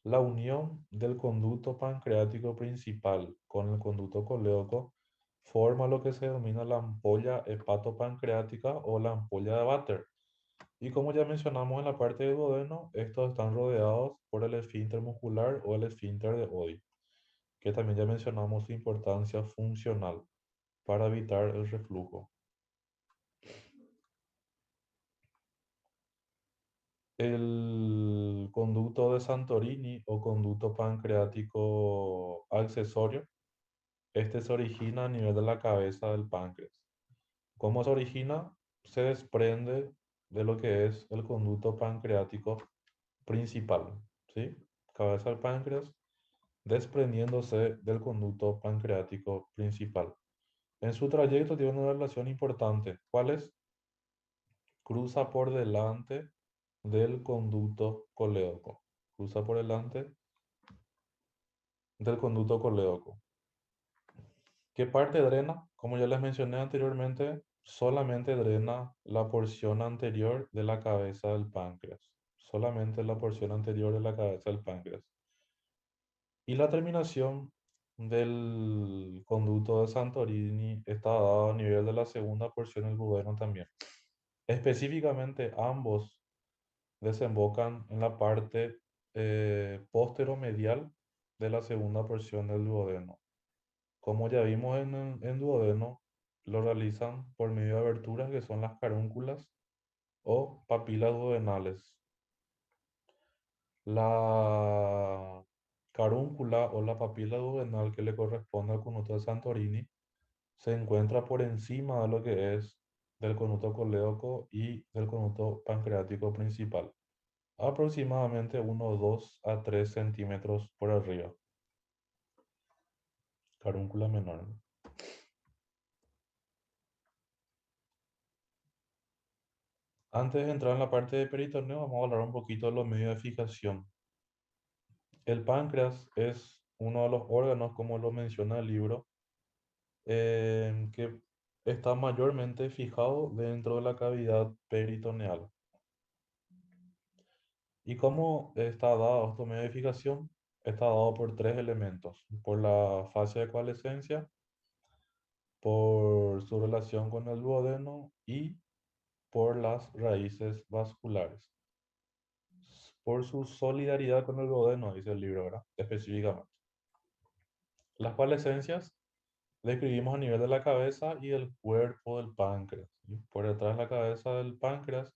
La unión del conducto pancreático principal con el conducto colédoco forma lo que se denomina la ampolla hepatopancreática o la ampolla de Vater. Y como ya mencionamos en la parte del duodeno, estos están rodeados por el esfínter muscular o el esfínter de Oddi, que también ya mencionamos su importancia funcional para evitar el reflujo. El conducto de Santorini o conducto pancreático accesorio, este se origina a nivel de la cabeza del páncreas. ¿Cómo se origina? Se desprende de lo que es el conducto pancreático principal, ¿sí? Cabeza del páncreas desprendiéndose del conducto pancreático principal. En su trayecto tiene una relación importante. ¿Cuál es? Cruza por delante del conducto colédoco. Cruza por delante del conducto colédoco. ¿Qué parte drena? Como ya les mencioné anteriormente, solamente drena la porción anterior de la cabeza del páncreas. Solamente la porción anterior de la cabeza del páncreas. Y la terminación del conducto de Santorini está dado a nivel de la segunda porción del duodeno también. Específicamente, ambos desembocan en la parte posteromedial de la segunda porción del duodeno. Como ya vimos en duodeno, lo realizan por medio de aberturas que son las carúnculas o papilas duodenales. La carúncula o la papila duodenal que le corresponde al conuto de Santorini se encuentra por encima de lo que es del conuto colédoco y del conuto pancreático principal, aproximadamente unos 2 a 3 centímetros por arriba. Carúncula menor. Antes de entrar en la parte de peritoneo, vamos a hablar un poquito de los medios de fijación. El páncreas es uno de los órganos, como lo menciona el libro, que está mayormente fijado dentro de la cavidad peritoneal. ¿Y cómo está dado este medio de fijación? Está dado por tres elementos: por la fase de coalescencia, por su relación con el duodeno y por las raíces vasculares. Por su solidaridad con el duodeno, dice el libro, ¿verdad? Específicamente. Las coalescencias describimos a nivel de la cabeza y del cuerpo del páncreas, ¿sí? Por detrás de la cabeza del páncreas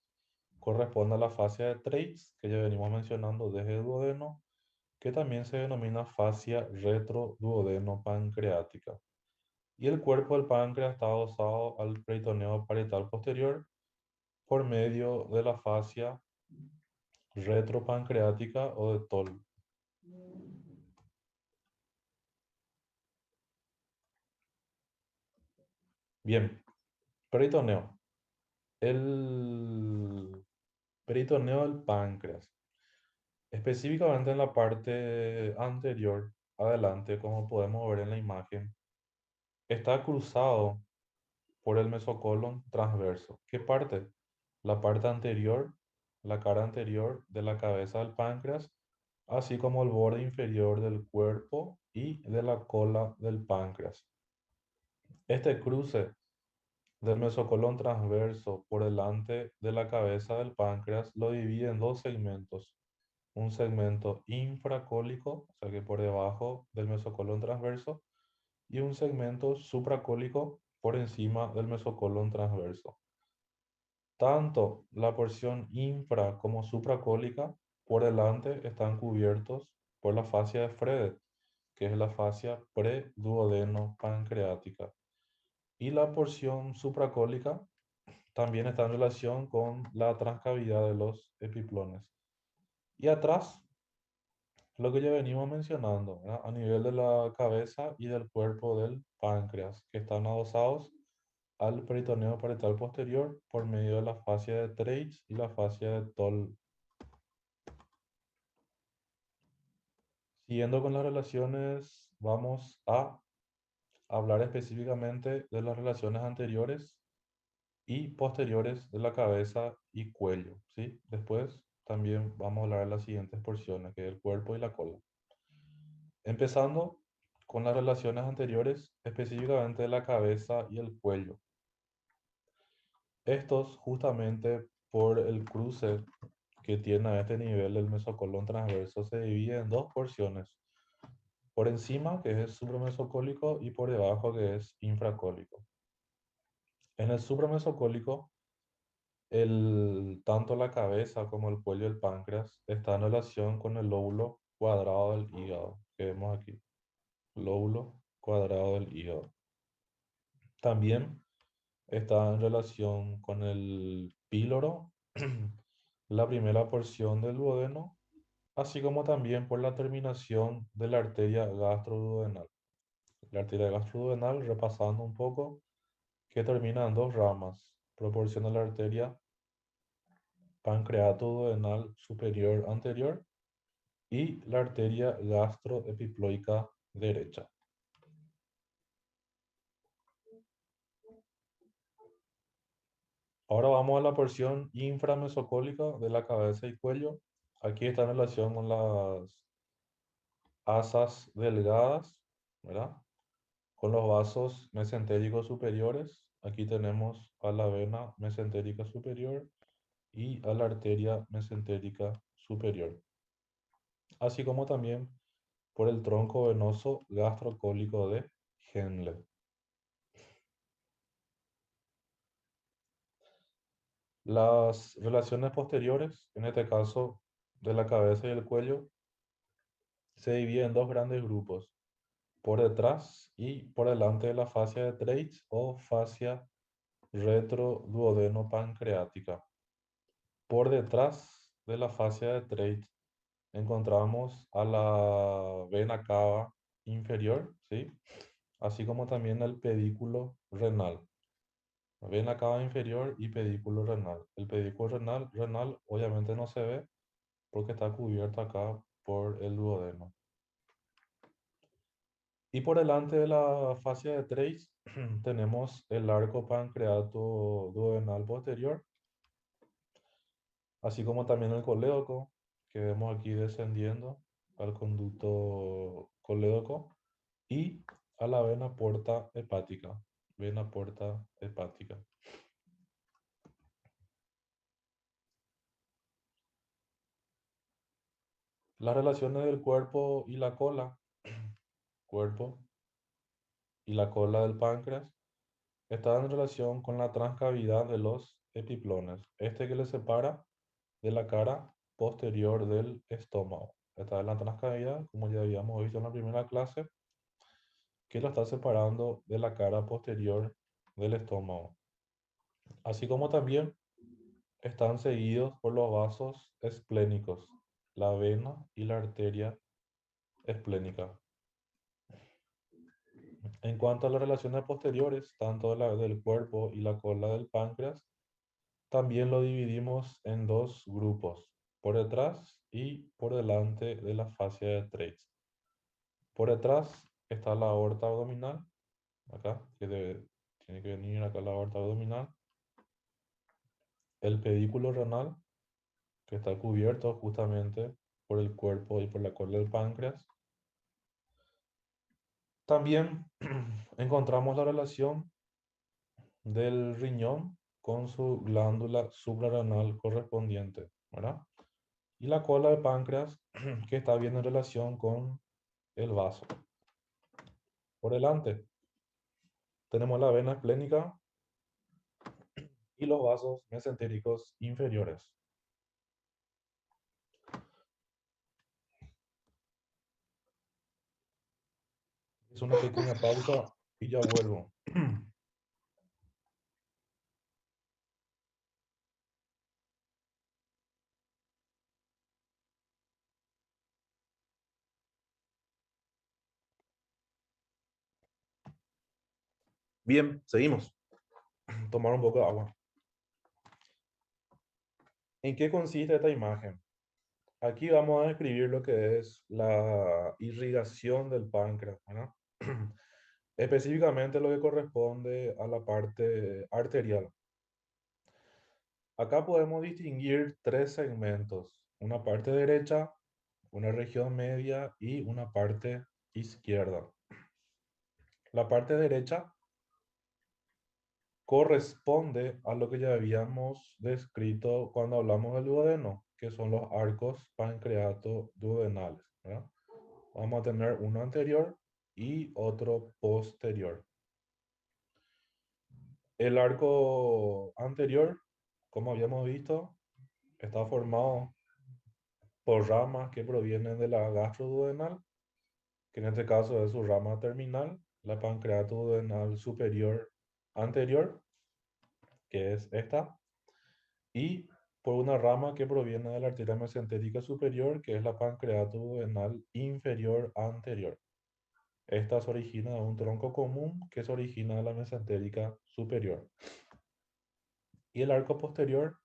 corresponde a la fascia de Treitz, que ya venimos mencionando desde el duodeno, que también se denomina fascia retroduodeno-pancreática. Y el cuerpo del páncreas está adosado al peritoneo parietal posterior por medio de la fascia retropancreática o de Toll. Bien, peritoneo. El peritoneo del páncreas, específicamente en la parte anterior, adelante, como podemos ver en la imagen, está cruzado por el mesocolon transverso. ¿Qué parte? La parte anterior, la cara anterior de la cabeza del páncreas, así como el borde inferior del cuerpo y de la cola del páncreas. Este cruce del mesocolon transverso por delante de la cabeza del páncreas lo divide en dos segmentos: un segmento infracólico, o sea que por debajo del mesocolon transverso, y un segmento supracólico por encima del mesocolon transverso. Tanto la porción infra como supracólica por delante están cubiertos por la fascia de Fredet, que es la fascia preduodeno-pancreática. Y la porción supracólica también está en relación con la transcavidad de los epiplones. Y atrás, lo que ya venimos mencionando, ¿verdad? A nivel de la cabeza y del cuerpo del páncreas, que están adosados al peritoneo parietal posterior por medio de la fascia de Treitz y la fascia de Toll. Siguiendo con las relaciones, vamos a hablar específicamente de las relaciones anteriores y posteriores de la cabeza y cuello, ¿sí? Después también vamos a hablar de las siguientes porciones, que es el cuerpo y la cola. Empezando con las relaciones anteriores, específicamente de la cabeza y el cuello. Estos, justamente por el cruce que tiene a este nivel el mesocolon transverso, se divide en dos porciones: por encima, que es supramesocólico, y por debajo, que es infracólico. En el supramesocólico, tanto la cabeza como el cuello del páncreas está en relación con el lóbulo cuadrado del hígado, que vemos aquí. Lóbulo cuadrado del hígado. También está en relación con el píloro, la primera porción del duodeno, así como también por la terminación de la arteria gastroduodenal. La arteria gastroduodenal, repasando un poco, que termina en dos ramas: proporciona la arteria pancreatoduodenal superior anterior y la arteria gastroepiploica derecha. Ahora vamos a la porción inframesocólica de la cabeza y cuello. Aquí está en relación con las asas delgadas, ¿verdad? Con los vasos mesentéricos superiores. Aquí tenemos a la vena mesentérica superior y a la arteria mesentérica superior, así como también por el tronco venoso gastrocólico de Henle. Las relaciones posteriores, en este caso de la cabeza y el cuello, se dividen en dos grandes grupos: por detrás y por delante de la fascia de Treitz o fascia retroduodeno-pancreática. Por detrás de la fascia de Treitz encontramos a la vena cava inferior, ¿sí? Así como también el pedículo renal. Vena cava inferior y pedículo renal. El pedículo renal obviamente no se ve porque está cubierto acá por el duodeno. Y por delante de la fascia de Trace tenemos el arco pancreato duodenal posterior, así como también el colédoco, que vemos aquí descendiendo al conducto colédoco y a la vena porta hepática. Vena porta hepática. Las relaciones del cuerpo y la cola, cuerpo y la cola del páncreas, están en relación con la transcavidad de los epiplones, este que le separa de la cara posterior del estómago. Esta es la transcavidad, como ya habíamos visto en la primera clase, que lo está separando de la cara posterior del estómago. Así como también están seguidos por los vasos esplénicos, la vena y la arteria esplénica. En cuanto a las relaciones posteriores, tanto la del cuerpo y la cola del páncreas, también lo dividimos en dos grupos, por detrás y por delante de la fascia de Treitz. Por detrás está la aorta abdominal, acá, tiene que venir acá la aorta abdominal, el pedículo renal, que está cubierto justamente por el cuerpo y por la cola del páncreas. También encontramos la relación del riñón con su glándula suprarrenal correspondiente, ¿verdad? Y la cola del páncreas, que está bien en relación con el vaso. Por delante tenemos la vena esplénica y los vasos mesentéricos inferiores. Es una pequeña pausa y ya vuelvo. Bien, seguimos. Tomar un poco de agua. ¿En qué consiste esta imagen? Aquí vamos a describir lo que es la irrigación del páncreas, ¿verdad? Específicamente lo que corresponde a la parte arterial. Acá podemos distinguir tres segmentos, una parte derecha, una región media y una parte izquierda. La parte derecha corresponde a lo que ya habíamos descrito cuando hablamos del duodeno, que son los arcos pancreato-duodenales, ¿verdad? Vamos a tener uno anterior y otro posterior. El arco anterior, como habíamos visto, está formado por ramas que provienen de la gastroduodenal, que en este caso es su rama terminal, la pancreato-duodenal superior anterior, que es esta, y por una rama que proviene de la arteria mesentérica superior, que es la pancreato-duodenal inferior anterior. Esta se origina de un tronco común que se origina de la mesentérica superior. Y el arco posterior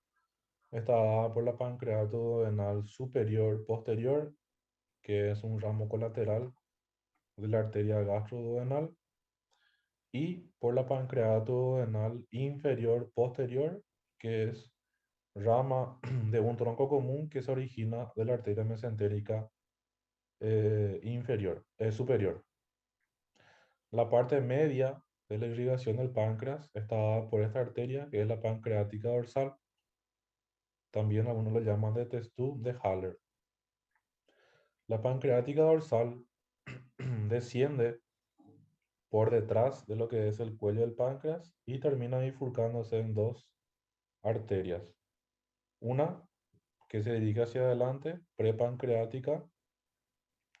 está dada por la pancreato-duodenal superior posterior, que es un ramo colateral de la arteria gastroduodenal, y por la pancreato-duodenal inferior posterior, que es rama de un tronco común que se origina de la arteria mesentérica superior. La parte media de la irrigación del páncreas está dada por esta arteria, que es la pancreática dorsal. También algunos lo llaman de Testú de Haller. La pancreática dorsal desciende por detrás de lo que es el cuello del páncreas y termina bifurcándose en dos arterias. Una que se dirige hacia adelante, prepancreática,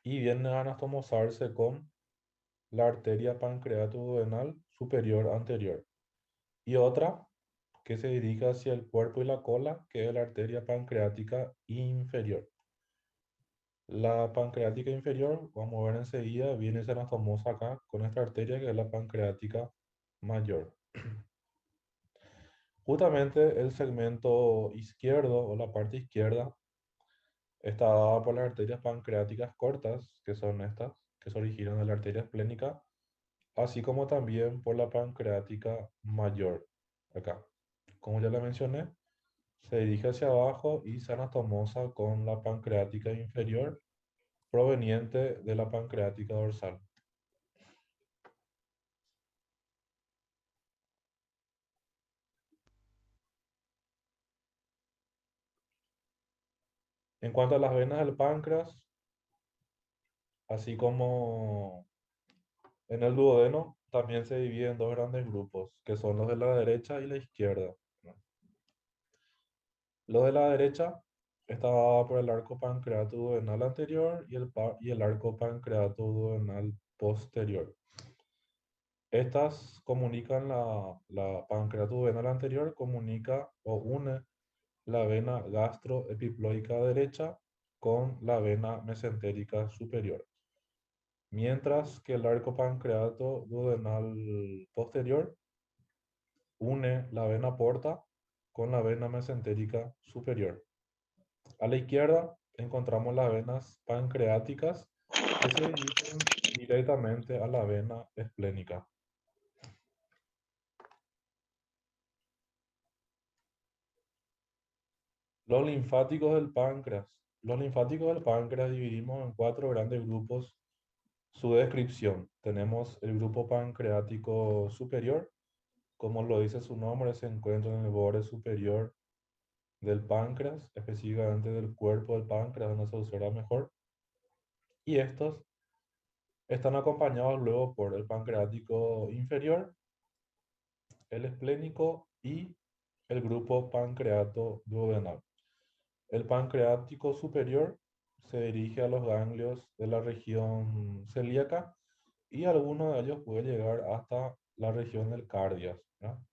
y viene a anastomosarse con la arteria pancreato-duodenal superior anterior. Y otra que se dirige hacia el cuerpo y la cola, que es la arteria pancreática inferior. La pancreática inferior, vamos a ver enseguida, viene y se anastomosa acá con esta arteria que es la pancreática mayor. Justamente el segmento izquierdo o la parte izquierda está dada por las arterias pancreáticas cortas, que son estas, que se originan en la arteria esplénica, así como también por la pancreática mayor. Acá, como ya le mencioné, se dirige hacia abajo y se anastomosa con la pancreática inferior proveniente de la pancreática dorsal. En cuanto a las venas del páncreas, así como en el duodeno, también se divide en dos grandes grupos, que son los de la derecha y la izquierda. Los de la derecha está dado por el arco pancreato duodenal anterior y el arco pancreato duodenal posterior. Estas comunican la pancreato duodenal anterior, comunica o une la vena gastroepiploica derecha con la vena mesentérica superior, mientras que el arco pancreato duodenal posterior une la vena porta con la vena mesentérica superior. A la izquierda encontramos las venas pancreáticas que se dirigen directamente a la vena esplénica. Los linfáticos del páncreas. Los linfáticos del páncreas dividimos en cuatro grandes grupos. Su descripción. Tenemos el grupo pancreático superior. Como lo dice su nombre, se encuentra en el borde superior del páncreas, específicamente del cuerpo del páncreas, donde se observa mejor. Y estos están acompañados luego por el pancreático inferior, el esplénico y el grupo pancreato duodenal. El pancreático superior se dirige a los ganglios de la región celíaca y alguno de ellos puede llegar hasta la región del cardias, ¿no?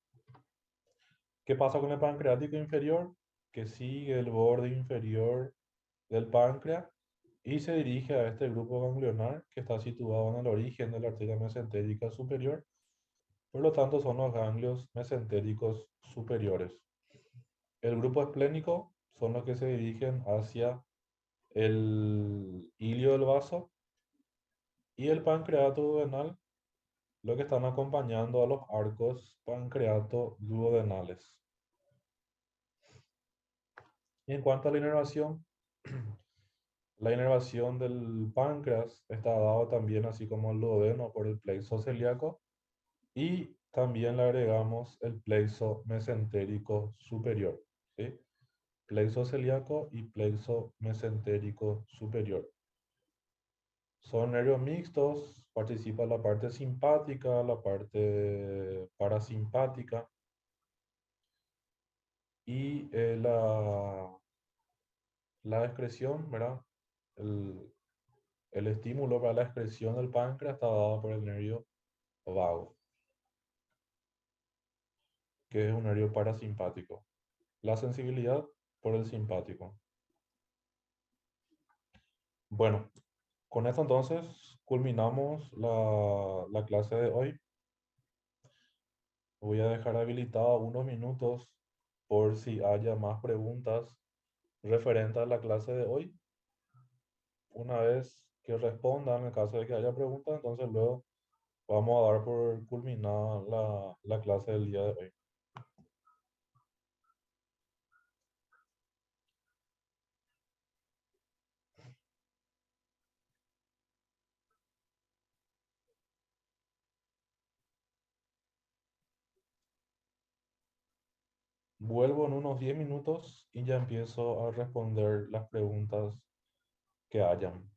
¿Qué pasa con el pancreático inferior? Que sigue el borde inferior del páncreas y se dirige a este grupo ganglionar que está situado en el origen de la arteria mesentérica superior. Por lo tanto, son los ganglios mesentéricos superiores. El grupo esplénico son los que se dirigen hacia el hilio del vaso y el pancreato duodenal, lo que están acompañando a los arcos pancreato duodenales. Y en cuanto a la inervación del páncreas está dado también, así como el duodeno, por el plexo celíaco y también le agregamos el plexo mesentérico superior, ¿sí? Plexo celíaco y plexo mesentérico superior. Son nervios mixtos, participa la parte simpática, la parte parasimpática y la excreción, ¿verdad? El, el estímulo para la excreción del páncreas está dado por el nervio vago, que es un nervio parasimpático. La sensibilidad por el simpático. Bueno, con esto entonces culminamos la clase de hoy. Voy a dejar habilitado unos minutos por si haya más preguntas referentes a la clase de hoy. Una vez que respondan, en el caso de que haya preguntas, entonces luego vamos a dar por culminada la clase del día de hoy. Vuelvo en unos 10 minutos y ya empiezo a responder las preguntas que hayan.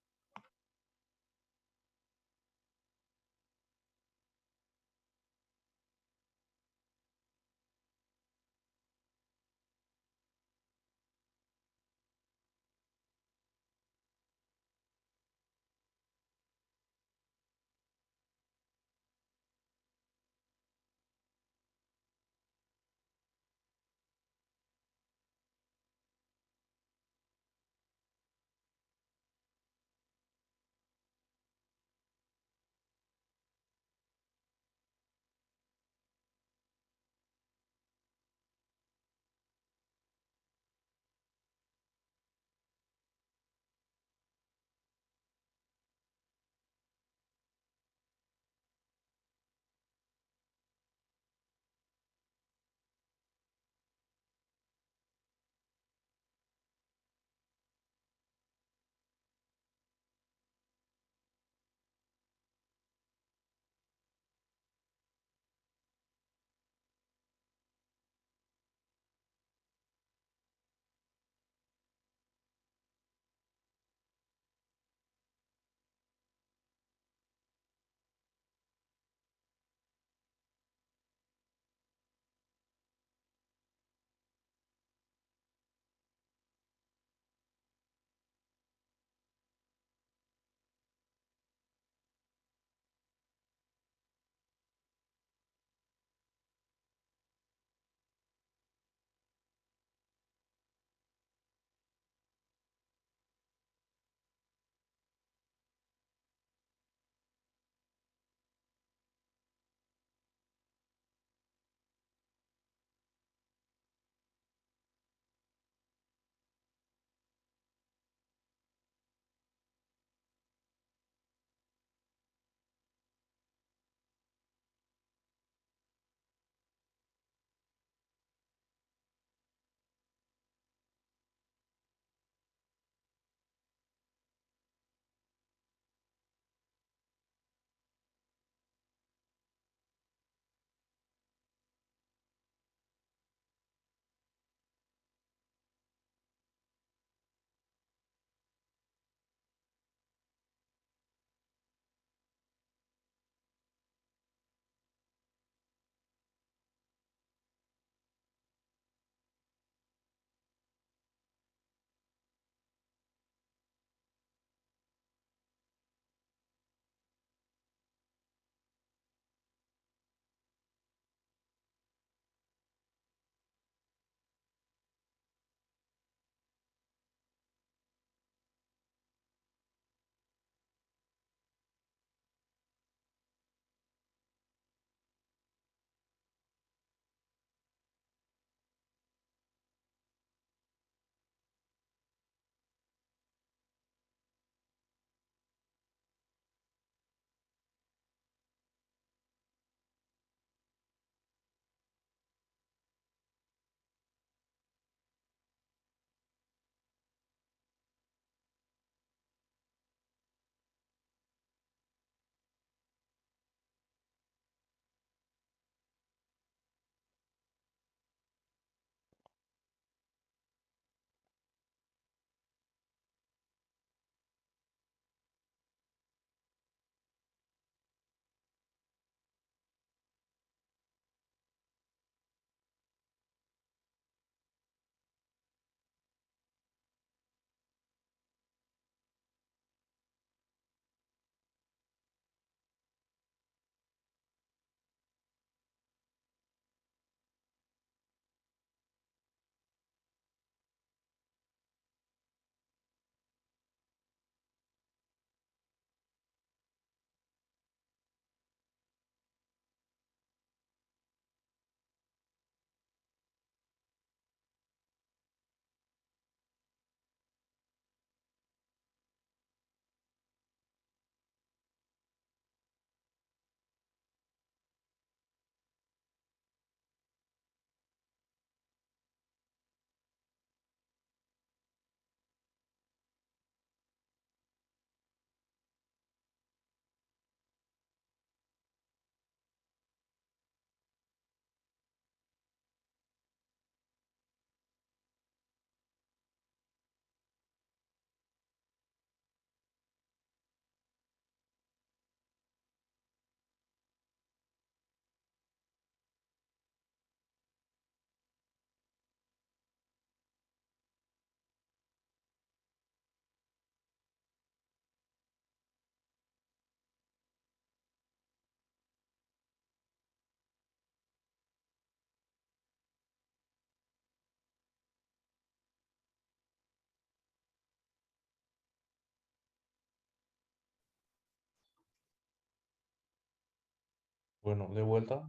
Bueno, de vuelta,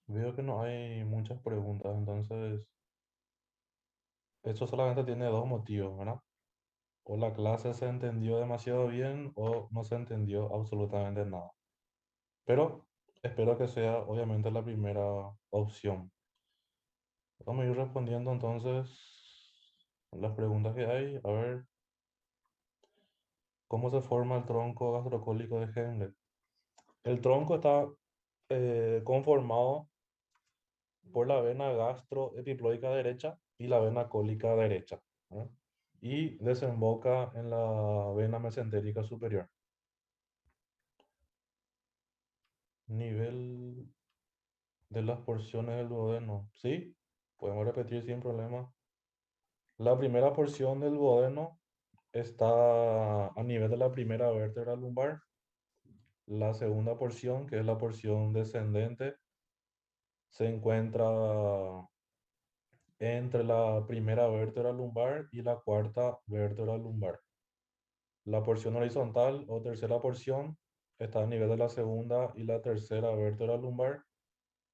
veo que no hay muchas preguntas, entonces esto solamente tiene dos motivos, ¿verdad? O la clase se entendió demasiado bien o no se entendió absolutamente nada. Pero espero que sea obviamente la primera opción. Vamos a ir respondiendo entonces las preguntas que hay. A ver, ¿cómo se forma el tronco gastrocólico de Henle? El tronco está conformado por la vena gastroepiploica derecha y la vena cólica derecha, ¿verdad? Y desemboca en la vena mesentérica superior. Nivel de las porciones del duodeno. Sí, podemos repetir sin problema. La primera porción del duodeno está a nivel de la primera vértebra lumbar. La segunda porción, que es la porción descendente, se encuentra entre la primera vértebra lumbar y la cuarta vértebra lumbar. La porción horizontal o tercera porción está a nivel de la segunda y la tercera vértebra lumbar.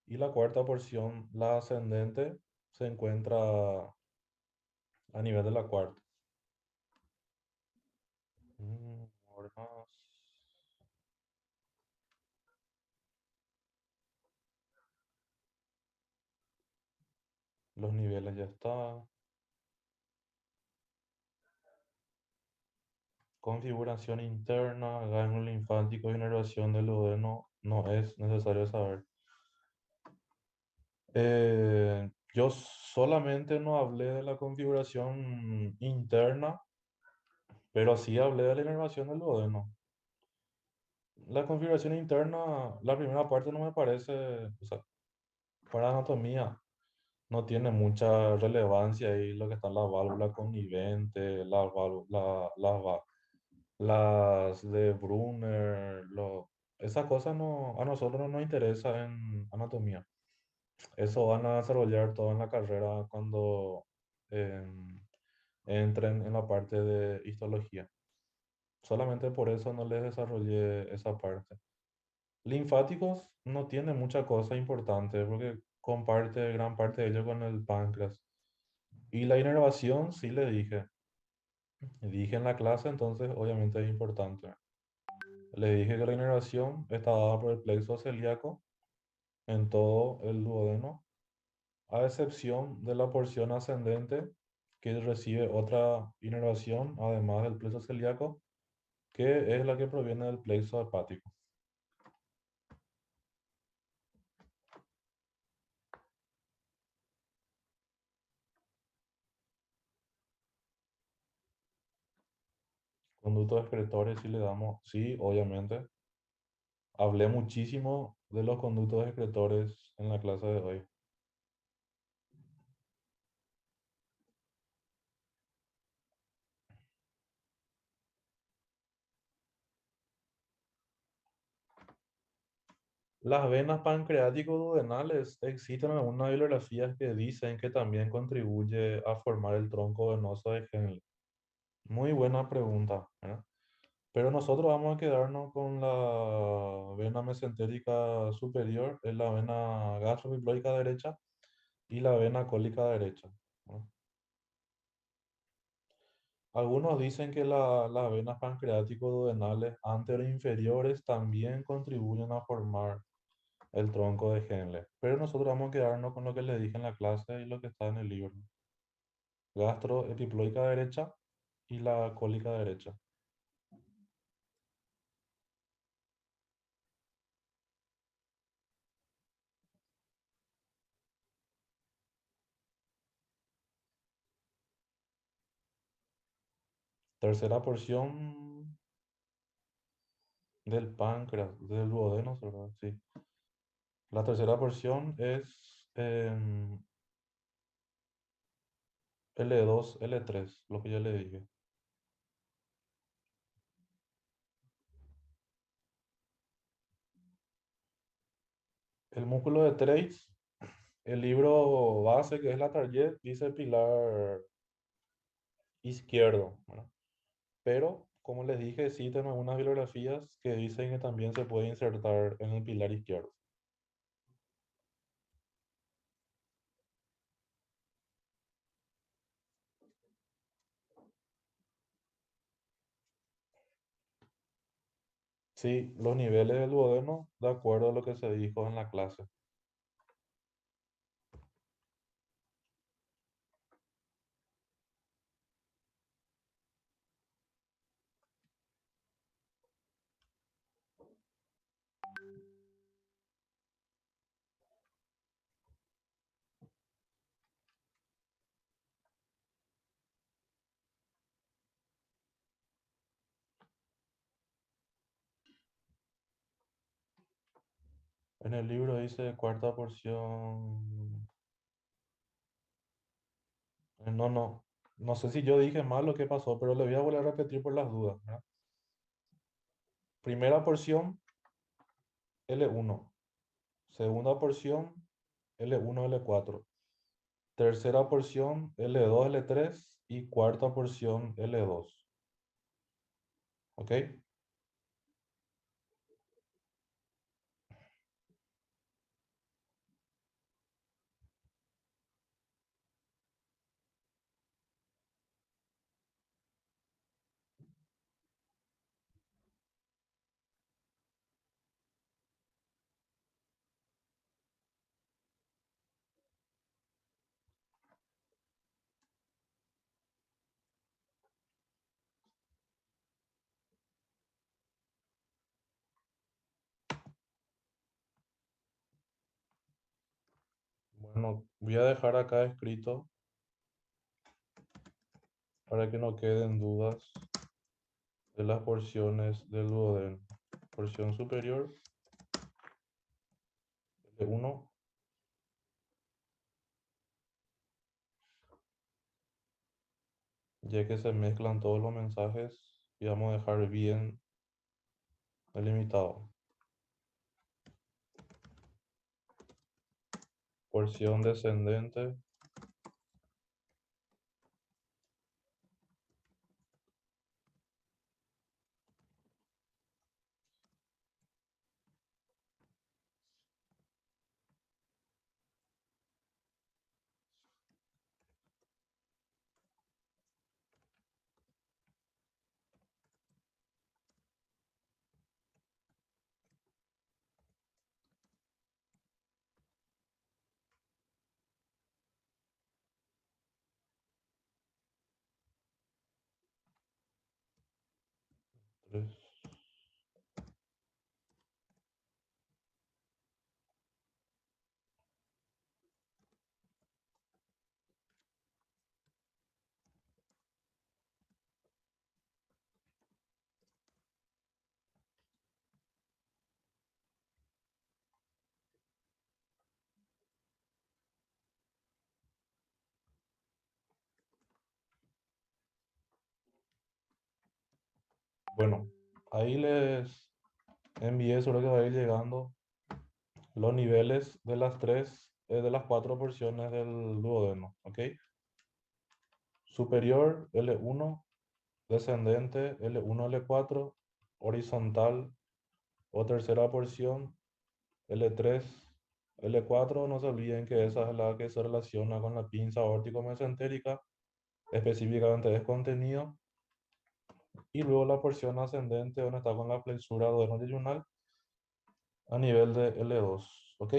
Y la cuarta porción, la ascendente, se encuentra a nivel de la cuarta. Ahora más. Los niveles ya está. Configuración interna, ganglio linfático y inervación del duodeno no es necesario saber. Yo solamente no hablé de la configuración interna, pero sí hablé de la inervación del duodeno. La configuración interna, la primera parte no me parece, o sea, para anatomía no tiene mucha relevancia ahí lo que están las válvulas conniventes, las de Brunner, esas cosas no, a nosotros no nos interesa en anatomía. Eso van a desarrollar todo en la carrera cuando em, entren en la parte de histología. Solamente por eso no les desarrollé esa parte. Linfáticos no tiene mucha cosa importante porque comparte gran parte de ello con el páncreas. Y la inervación, sí le dije. Dije en la clase, entonces obviamente es importante. Le dije que la inervación está dada por el plexo celíaco en todo el duodeno, a excepción de la porción ascendente que recibe otra inervación, además del plexo celíaco, que es la que proviene del plexo hepático. Conductos excretores, si le damos, sí, obviamente. Hablé muchísimo de los conductos excretores en la clase de hoy. Las venas pancreático-duodenales, existen algunas bibliografías que dicen que también contribuye a formar el tronco venoso de Henle. Muy buena pregunta, ¿verdad? Pero nosotros vamos a quedarnos con la vena mesentérica superior, es la vena gastroepiploica derecha y la vena cólica derecha, ¿no? Algunos dicen que las venas pancreático-duodenales anteroinferiores también contribuyen a formar el tronco de Henle. Pero nosotros vamos a quedarnos con lo que le dije en la clase y lo que está en el libro. Gastroepiploica derecha y la cólica derecha. Tercera porción del páncreas, del duodeno, ¿verdad? Sí. La tercera porción es L2, L3, lo que ya le dije. El músculo de Treitz, el libro base que es la Target, dice pilar izquierdo, ¿verdad? Pero como les dije, existen algunas bibliografías que dicen que también se puede insertar en el pilar izquierdo. Sí, los niveles del duodeno, de acuerdo a lo que se dijo en la clase. En el libro dice cuarta porción. No, no. No sé si yo dije mal lo que pasó, pero le voy a volver a repetir por las dudas, ¿verdad? Primera porción, L1. Segunda porción, L1, L4. Tercera porción, L2, L3. Y cuarta porción, L2. ¿Ok? Bueno, voy a dejar acá escrito para que no queden dudas de las porciones del duodeno. Porción superior, L1, ya que se mezclan todos los mensajes y vamos a dejar bien delimitado. Porción descendente, tres. Bueno, ahí les envié sobre que va a ir llegando los niveles de las tres, de las cuatro porciones del duodeno, ¿ok? Superior, L1, descendente, L1, L4, horizontal o tercera porción, L3, L4. No se olviden que esa es la que se relaciona con la pinza órtico-mesentérica, específicamente es contenido. Y luego la porción ascendente, donde está con la flexura duodenal a nivel de L2, ¿ok?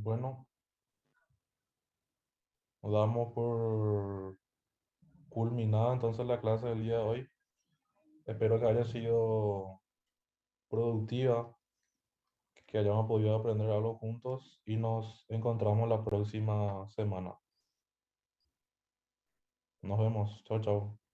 Bueno, damos por culminada entonces la clase del día de hoy. Espero que haya sido productiva, que hayamos podido aprender algo juntos y nos encontramos la próxima semana. Nos vemos. Chao, chao.